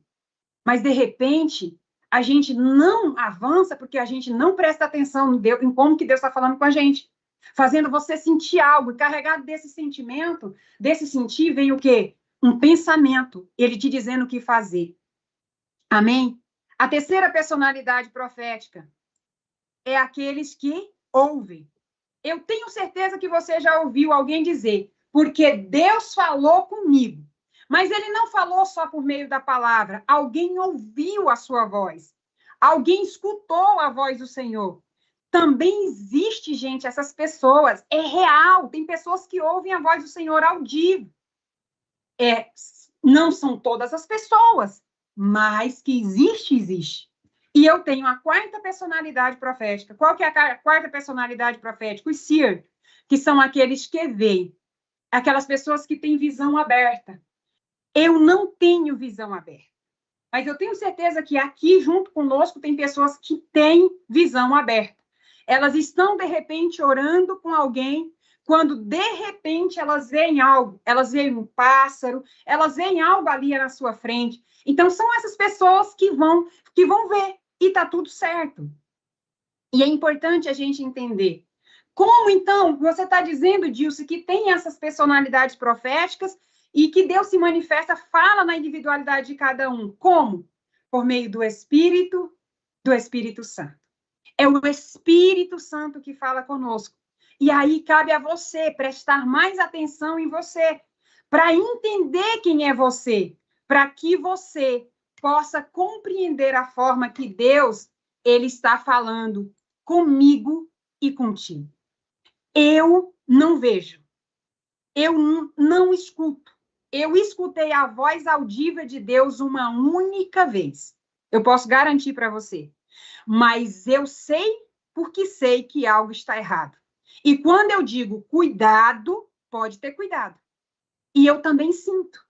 Mas, de repente, a gente não avança porque a gente não presta atenção em como que Deus está falando com a gente. Fazendo você sentir algo, e carregado desse sentimento, desse sentir, vem o quê? Um pensamento, ele te dizendo o que fazer. Amém? A terceira personalidade profética é aqueles que ouvem. Eu tenho certeza que você já ouviu alguém dizer, porque Deus falou comigo. Mas ele não falou só por meio da palavra, alguém ouviu a sua voz. Alguém escutou a voz do Senhor. Também existe, gente, essas pessoas, é real, tem pessoas que ouvem a voz do Senhor audível. Não são todas as pessoas, mas que existe. E eu tenho a quarta personalidade profética. Qual que é a quarta personalidade profética? Os seer, que são aqueles que veem, aquelas pessoas que têm visão aberta. Eu não tenho visão aberta, mas eu tenho certeza que aqui, junto conosco, tem pessoas que têm visão aberta. Elas estão, de repente, orando com alguém, quando, de repente, elas veem algo, elas veem um pássaro, elas veem algo ali na sua frente. Então, são essas pessoas que vão ver, e está tudo certo. E é importante a gente entender. Como, então, você está dizendo, Dilce, que tem essas personalidades proféticas e que Deus se manifesta, fala na individualidade de cada um. Como? Por meio do Espírito Santo. É o Espírito Santo que fala conosco. E aí cabe a você prestar mais atenção em você, para entender quem é você, para que você possa compreender a forma que Deus ele está falando comigo e contigo. Eu não vejo, eu não escuto. Eu escutei a voz audível de Deus uma única vez. Eu posso garantir para você. Mas eu sei porque sei que algo está errado. E quando eu digo cuidado, pode ter cuidado. E eu também sinto.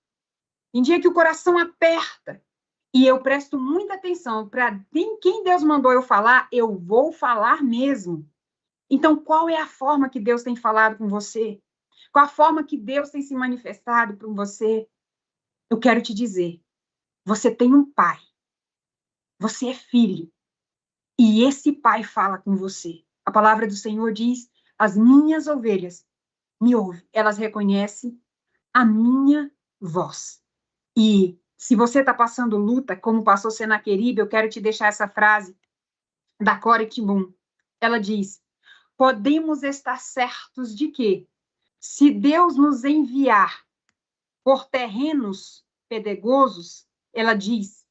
Em dia que o coração aperta, e eu presto muita atenção para quem Deus mandou eu falar, eu vou falar mesmo. Então, qual é a forma que Deus tem falado com você? Qual a forma que Deus tem se manifestado com você? Eu quero te dizer, você tem um pai, você é filho, e esse pai fala com você. A palavra do Senhor diz, as minhas ovelhas me ouvem, elas reconhecem a minha voz. E se você está passando luta, como passou Senaqueribe, eu quero te deixar essa frase da Corrie ten Boom. Ela diz, podemos estar certos de que, se Deus nos enviar por terrenos pedregosos, ela diz: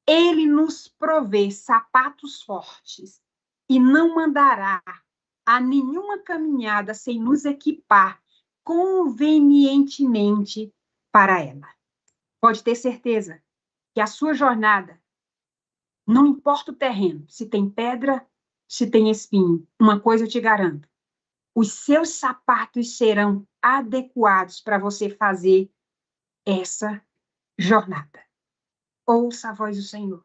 ele nos provê sapatos fortes e não mandará a nenhuma caminhada sem nos equipar convenientemente para ela. Pode ter certeza que a sua jornada, não importa o terreno, se tem pedra, se tem espinho, uma coisa eu te garanto: os seus sapatos serão adequados para você fazer essa jornada. Ouça a voz do Senhor.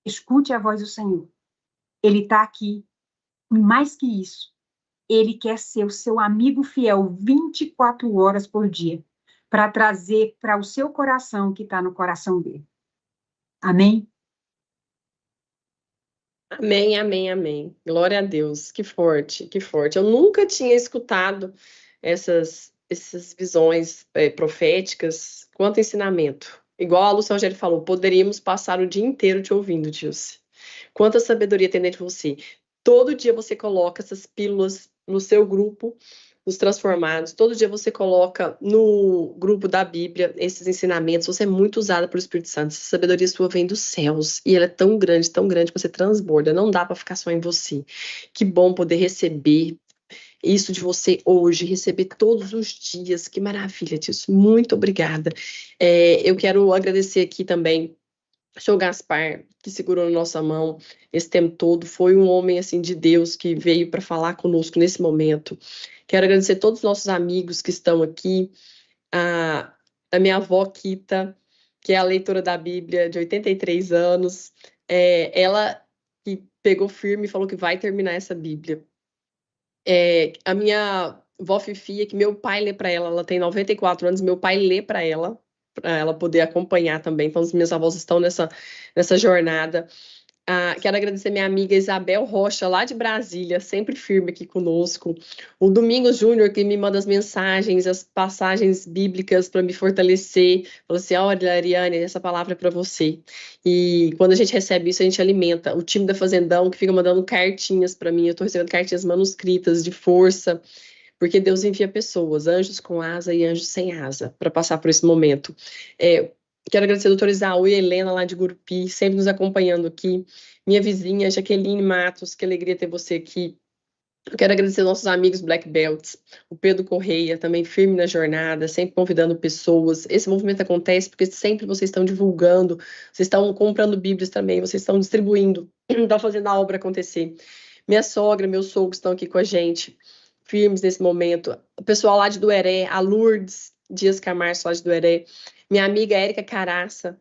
Escute a voz do Senhor. Ele está aqui. E mais que isso, ele quer ser o seu amigo fiel 24 horas por dia, para trazer para o seu coração o que está no coração dele. Amém? Amém, amém, amém. Glória a Deus. Que forte, que forte. Eu nunca tinha escutado essas visões proféticas quanto ensinamento. Igual a Lúcia Rogério falou, poderíamos passar o dia inteiro te ouvindo, Dilce. Quanta sabedoria tem dentro de você. Todo dia você coloca essas pílulas no seu grupo, nos transformados. Todo dia você coloca no grupo da Bíblia esses ensinamentos. Você é muito usada pelo Espírito Santo. Essa sabedoria sua vem dos céus. E ela é tão grande, que você transborda. Não dá para ficar só em você. Que bom poder receber isso de você hoje, receber todos os dias. Que maravilha disso. Muito obrigada. Eu quero agradecer aqui também o senhor Gaspar, que segurou na nossa mão esse tempo todo, foi um homem assim de Deus que veio para falar conosco nesse momento. Quero agradecer a todos os nossos amigos que estão aqui, a minha avó Kita, que é a leitora da Bíblia de 83 anos, ela que pegou firme e falou que vai terminar essa Bíblia. A minha avó Fifia, que meu pai lê para ela, ela tem 94 anos, meu pai lê para ela poder acompanhar também. Então, os meus avós estão nessa jornada. Quero agradecer minha amiga Isabel Rocha, lá de Brasília, sempre firme aqui conosco. O Domingos Júnior, que me manda as mensagens, as passagens bíblicas para me fortalecer. Falou assim: olha, Ariane, essa palavra é para você. E quando a gente recebe isso, a gente alimenta. O time da Fazendão, que fica mandando cartinhas para mim. Eu estou recebendo cartinhas manuscritas de força, porque Deus envia pessoas, anjos com asa e anjos sem asa, para passar por esse momento. Quero agradecer a doutora Isaú e a Helena, lá de Gurupi, sempre nos acompanhando aqui. Minha vizinha, Jaqueline Matos, que alegria ter você aqui. Eu quero agradecer aos nossos amigos Black Belts, o Pedro Correia, também firme na jornada, sempre convidando pessoas. Esse movimento acontece porque sempre vocês estão divulgando, vocês estão comprando Bíblias também, vocês estão distribuindo, estão fazendo a obra acontecer. Minha sogra, meu sogro estão aqui com a gente, firmes nesse momento. O pessoal lá de Dueré, a Lourdes Dias Camargo, lá de Dueré. Minha amiga Érica Caraça,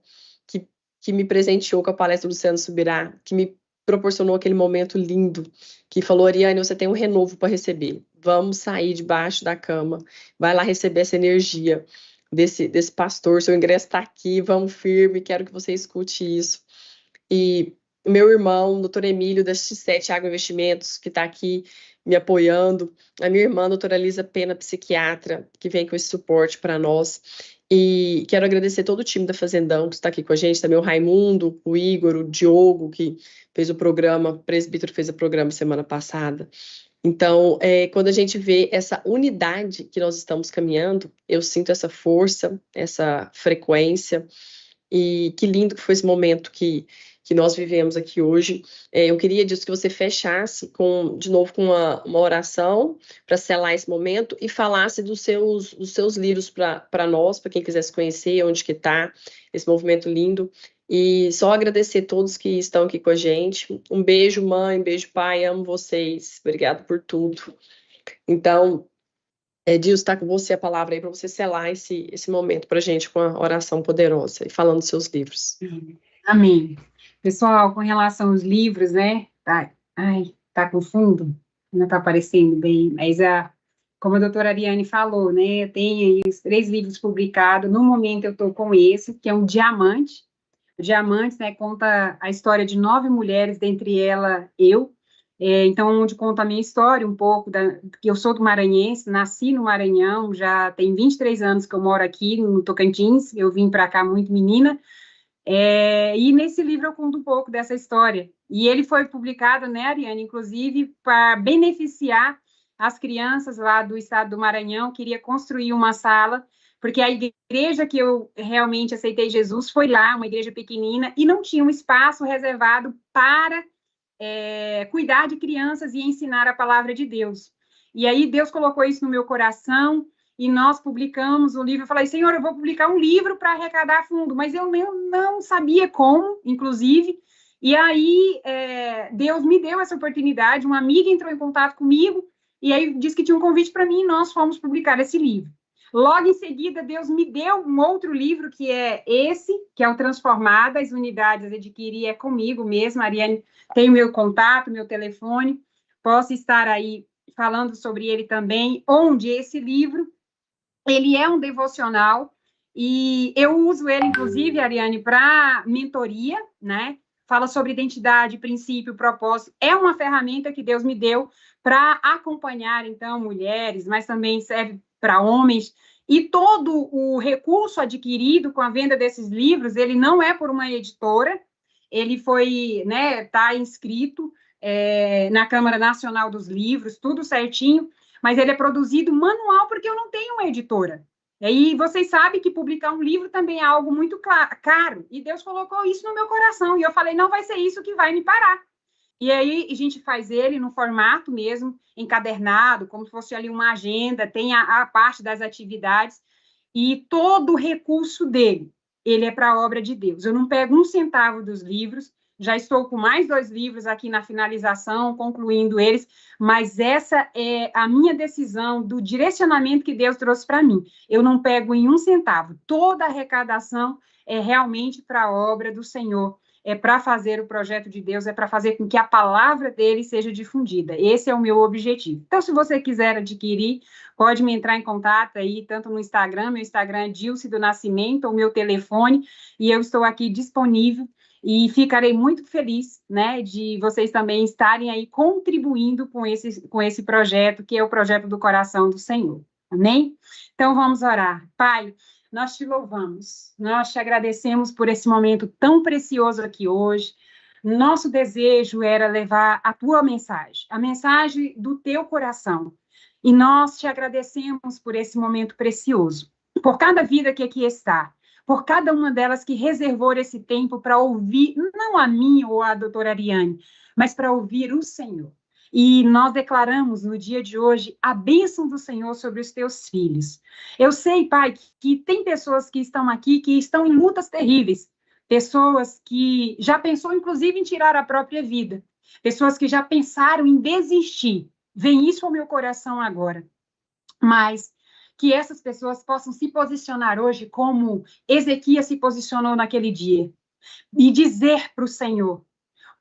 que me presenteou com a palestra do Luciano Subirá, que me proporcionou aquele momento lindo, que falou: Ariane, você tem um renovo para receber. Vamos sair debaixo da cama, vai lá receber essa energia desse pastor, seu ingresso está aqui, vamos firme, quero que você escute isso. E meu irmão, doutor Emílio, da X7 Agro Investimentos, que está aqui me apoiando. A minha irmã, doutora Elisa Pena, psiquiatra, que vem com esse suporte para nós. E quero agradecer todo o time da Fazendão que está aqui com a gente, também o Raimundo, o Igor, o Diogo, que fez o programa, o presbítero fez o programa semana passada. Então, quando a gente vê essa unidade que nós estamos caminhando, eu sinto essa força, essa frequência, e que lindo que foi esse momento que nós vivemos aqui hoje. Eu queria disso que você fechasse de novo com uma oração para selar esse momento e falasse dos seus livros para nós, para quem quisesse conhecer, onde que está esse movimento lindo. E só agradecer a todos que estão aqui com a gente. Um beijo, mãe, beijo, pai, amo vocês. Obrigado por tudo. Então, Dilson, está com você a palavra aí para você selar esse momento para a gente com a oração poderosa e falando dos seus livros. Amém. Pessoal, com relação aos livros, né? Tá com fundo? Não está aparecendo bem, mas como a doutora Ariane falou, né? Eu tenho aí os 3 livros publicados. No momento eu estou com esse, que é um Diamante. O Diamantes, né, conta a história de 9 mulheres, dentre elas eu. Então, onde conta a minha história um pouco, que eu sou do Maranhense, nasci no Maranhão, já tem 23 anos que eu moro aqui no Tocantins, eu vim para cá muito menina, e nesse livro eu conto um pouco dessa história. E ele foi publicado, né, Ariane, inclusive, para beneficiar as crianças lá do estado do Maranhão. Queria construir uma sala porque a igreja que eu realmente aceitei Jesus foi lá, uma igreja pequenina, e não tinha um espaço reservado para cuidar de crianças e ensinar a palavra de Deus. E aí Deus colocou isso no meu coração, e nós publicamos o livro. Eu falei, Senhor, eu vou publicar um livro para arrecadar fundo, mas eu não sabia como, inclusive. E aí Deus me deu essa oportunidade, uma amiga entrou em contato comigo, e aí disse que tinha um convite para mim, e nós fomos publicar esse livro. Logo em seguida, Deus me deu um outro livro, que é esse, que é o Transformada, as unidades adquirir é comigo mesmo, Ariane tem o meu contato, meu telefone, posso estar aí falando sobre ele também, onde esse livro, ele é um devocional, e eu uso ele, inclusive, Ariane, para mentoria, né? Fala sobre identidade, princípio, propósito. É uma ferramenta que Deus me deu para acompanhar, então, mulheres, mas também serve para homens. E todo o recurso adquirido com a venda desses livros, ele não é por uma editora, ele foi, né, está inscrito na Câmara Nacional dos Livros, tudo certinho, mas ele é produzido manual porque eu não tenho uma editora. E vocês sabem que publicar um livro também é algo muito caro, e Deus colocou isso no meu coração, e eu falei, não vai ser isso que vai me parar. E aí a gente faz ele no formato mesmo, encadernado, como se fosse ali uma agenda, tem a parte das atividades, e todo o recurso dele, ele é para a obra de Deus. Eu não pego um centavo dos livros, já estou com mais 2 livros aqui na finalização, concluindo eles, mas essa é a minha decisão do direcionamento que Deus trouxe para mim. Eu não pego em um centavo, toda a arrecadação é realmente para a obra do Senhor, é para fazer o projeto de Deus, é para fazer com que a palavra dele seja difundida. Esse é o meu objetivo. Então, se você quiser adquirir, pode me entrar em contato aí, tanto no Instagram, meu Instagram é Dilce do Nascimento, ou meu telefone, e eu estou aqui disponível, e ficarei muito feliz, né, de vocês também estarem aí contribuindo com esse projeto, que é o projeto do coração do Senhor. Amém? Então, vamos orar. Pai, nós te louvamos, nós te agradecemos por esse momento tão precioso aqui hoje. Nosso desejo era levar a tua mensagem, a mensagem do teu coração. E nós te agradecemos por esse momento precioso, por cada vida que aqui está, por cada uma delas que reservou esse tempo para ouvir, não a mim ou a doutora Ariane, mas para ouvir o Senhor. E nós declaramos no dia de hoje a bênção do Senhor sobre os teus filhos. Eu sei, Pai, que tem pessoas que estão aqui que estão em lutas terríveis, pessoas que já pensou, inclusive, em tirar a própria vida, pessoas que já pensaram em desistir. Vem isso ao meu coração agora. Mas que essas pessoas possam se posicionar hoje como Ezequias se posicionou naquele dia e dizer para o Senhor: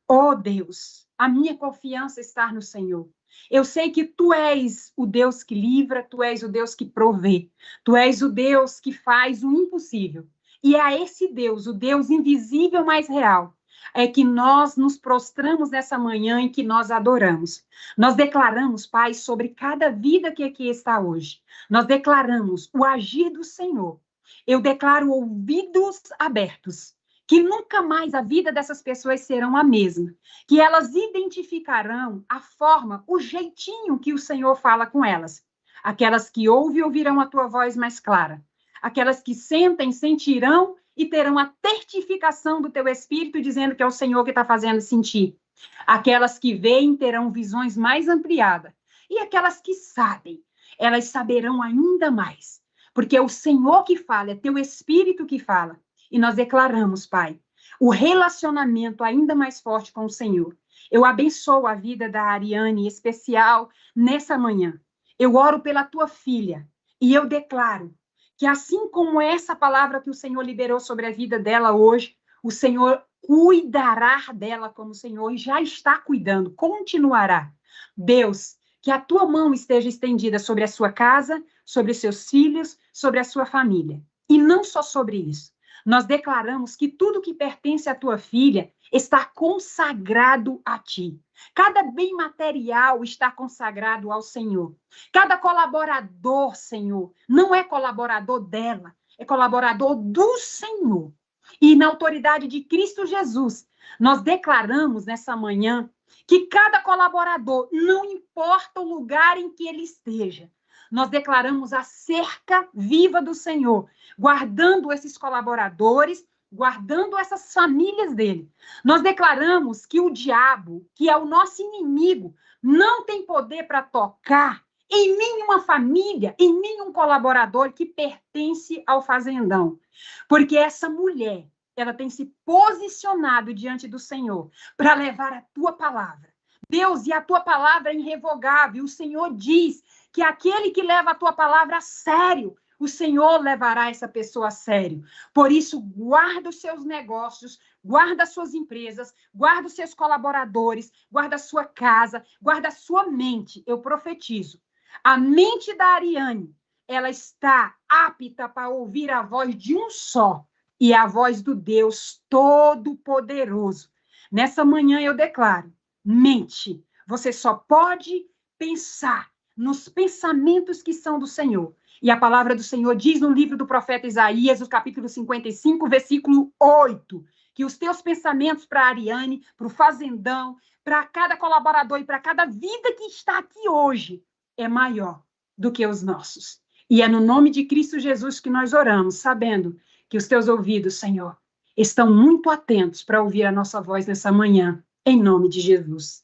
ó Deus, a minha confiança está no Senhor. Eu sei que tu és o Deus que livra, tu és o Deus que provê, tu és o Deus que faz o impossível. E a esse Deus, o Deus invisível mais real, é que nós nos prostramos nessa manhã em que nós adoramos. Nós declaramos, Pai, sobre cada vida que aqui está hoje. Nós declaramos o agir do Senhor. Eu declaro ouvidos abertos, que nunca mais a vida dessas pessoas serão a mesma, que elas identificarão a forma, o jeitinho que o Senhor fala com elas. Aquelas que ouvem ouvirão a tua voz mais clara. Aquelas que sentem, sentirão e terão a certificação do teu Espírito dizendo que é o Senhor que está fazendo sentir. Aquelas que veem terão visões mais ampliadas. E aquelas que sabem, elas saberão ainda mais. Porque é o Senhor que fala, é teu Espírito que fala. E nós declaramos, Pai, o relacionamento ainda mais forte com o Senhor. Eu abençoo a vida da Ariane, em especial nessa manhã. Eu oro pela tua filha e eu declaro que assim como essa palavra que o Senhor liberou sobre a vida dela hoje, o Senhor cuidará dela como o Senhor já está cuidando, continuará. Deus, que a tua mão esteja estendida sobre a sua casa, sobre os seus filhos, sobre a sua família. E não só sobre isso. Nós declaramos que tudo que pertence à tua filha está consagrado a ti. Cada bem material está consagrado ao Senhor. Cada colaborador, Senhor, não é colaborador dela, é colaborador do Senhor. E na autoridade de Cristo Jesus, nós declaramos nessa manhã que cada colaborador, não importa o lugar em que ele esteja, nós declaramos a cerca viva do Senhor, guardando esses colaboradores, guardando essas famílias dele. Nós declaramos que o diabo, que é o nosso inimigo, não tem poder para tocar em nenhuma família, em nenhum colaborador que pertence ao fazendão. Porque essa mulher, ela tem se posicionado diante do Senhor para levar a tua palavra. Deus, e a tua palavra é irrevogável. O Senhor diz que aquele que leva a tua palavra a sério, o Senhor levará essa pessoa a sério. Por isso, guarda os seus negócios, guarda as suas empresas, guarda os seus colaboradores, guarda a sua casa, guarda a sua mente. Eu profetizo. A mente da Ariane, ela está apta para ouvir a voz de um só, e a voz do Deus Todo-Poderoso. Nessa manhã eu declaro, mente, você só pode pensar nos pensamentos que são do Senhor. E a palavra do Senhor diz no livro do profeta Isaías, no capítulo 55, versículo 8, que os teus pensamentos para a Ariane, para o fazendão, para cada colaborador e para cada vida que está aqui hoje, é maior do que os nossos. E é no nome de Cristo Jesus que nós oramos, sabendo que os teus ouvidos, Senhor, estão muito atentos para ouvir a nossa voz nessa manhã, em nome de Jesus.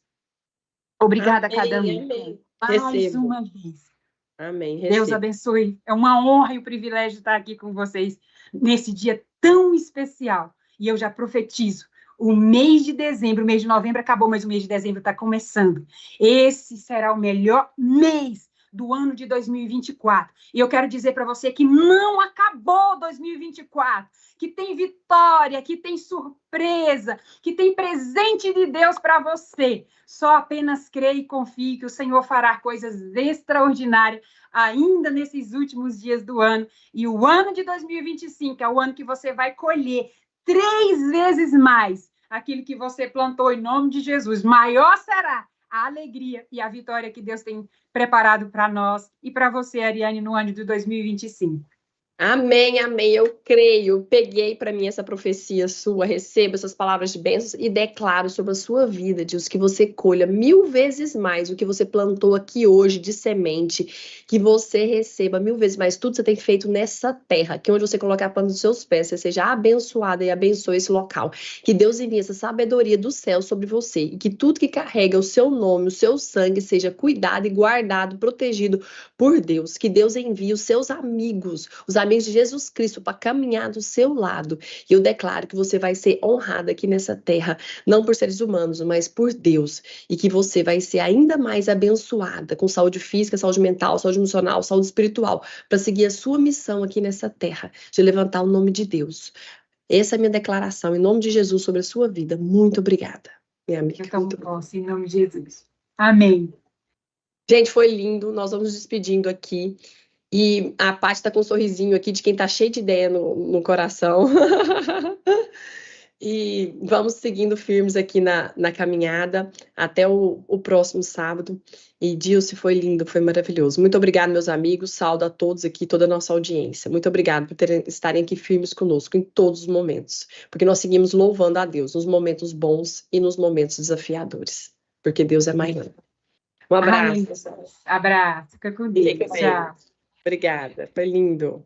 Obrigada Amém, a cada um. amém. Mais Recebo. uma vez. Amém. Deus Recebo. abençoe. É uma honra e um privilégio estar aqui com vocês nesse dia tão especial. E eu já profetizo. O mês de dezembro, o mês de novembro acabou, mas o mês de dezembro está começando. Esse será o melhor mês do ano de 2024. E eu quero dizer para você que não acabou 2024, que tem vitória, que tem surpresa, que tem presente de Deus para você. Só apenas creia e confie que o Senhor fará coisas extraordinárias ainda nesses últimos dias do ano. E o ano de 2025 é o ano que você vai colher 3 vezes mais aquilo que você plantou em nome de Jesus. Maior será a alegria e a vitória que Deus tem preparado para nós e para você, Ariane, no ano de 2025. Amém, amém. Eu creio. Peguei para mim essa profecia sua, recebo essas palavras de bênçãos e declaro sobre a sua vida, Deus, que você colha 1000 vezes mais o que você plantou aqui hoje de semente, que você receba 1000 vezes mais tudo que você tem feito nessa terra, que onde você colocar a planta dos seus pés, você seja abençoada e abençoe esse local. Que Deus envie essa sabedoria do céu sobre você e que tudo que carrega o seu nome, o seu sangue, seja cuidado e guardado, protegido por Deus. Que Deus envie os seus amigos, os amigos de Jesus Cristo, para caminhar do seu lado. E eu declaro que você vai ser honrada aqui nessa terra, não por seres humanos, mas por Deus. E que você vai ser ainda mais abençoada com saúde física, saúde mental, saúde emocional, saúde espiritual, para seguir a sua missão aqui nessa terra, de levantar o nome de Deus. Essa é a minha declaração, em nome de Jesus, sobre a sua vida. Muito obrigada, minha amiga. Eu tomo posse, em nome de Jesus. Amém. Gente, foi lindo. Nós vamos nos despedindo aqui. E a Paty está com um sorrisinho aqui de quem está cheio de ideia no coração. E vamos seguindo firmes aqui na caminhada até o próximo sábado. E Dilce, foi lindo, foi maravilhoso. Muito obrigada, meus amigos. Saúdo a todos aqui, toda a nossa audiência. Muito obrigada por estarem aqui firmes conosco em todos os momentos. Porque nós seguimos louvando a Deus nos momentos bons e nos momentos desafiadores. Porque Deus é maior. Um abraço. Amém. Abraço. Fica com Deus. Tchau. Obrigada, foi lindo.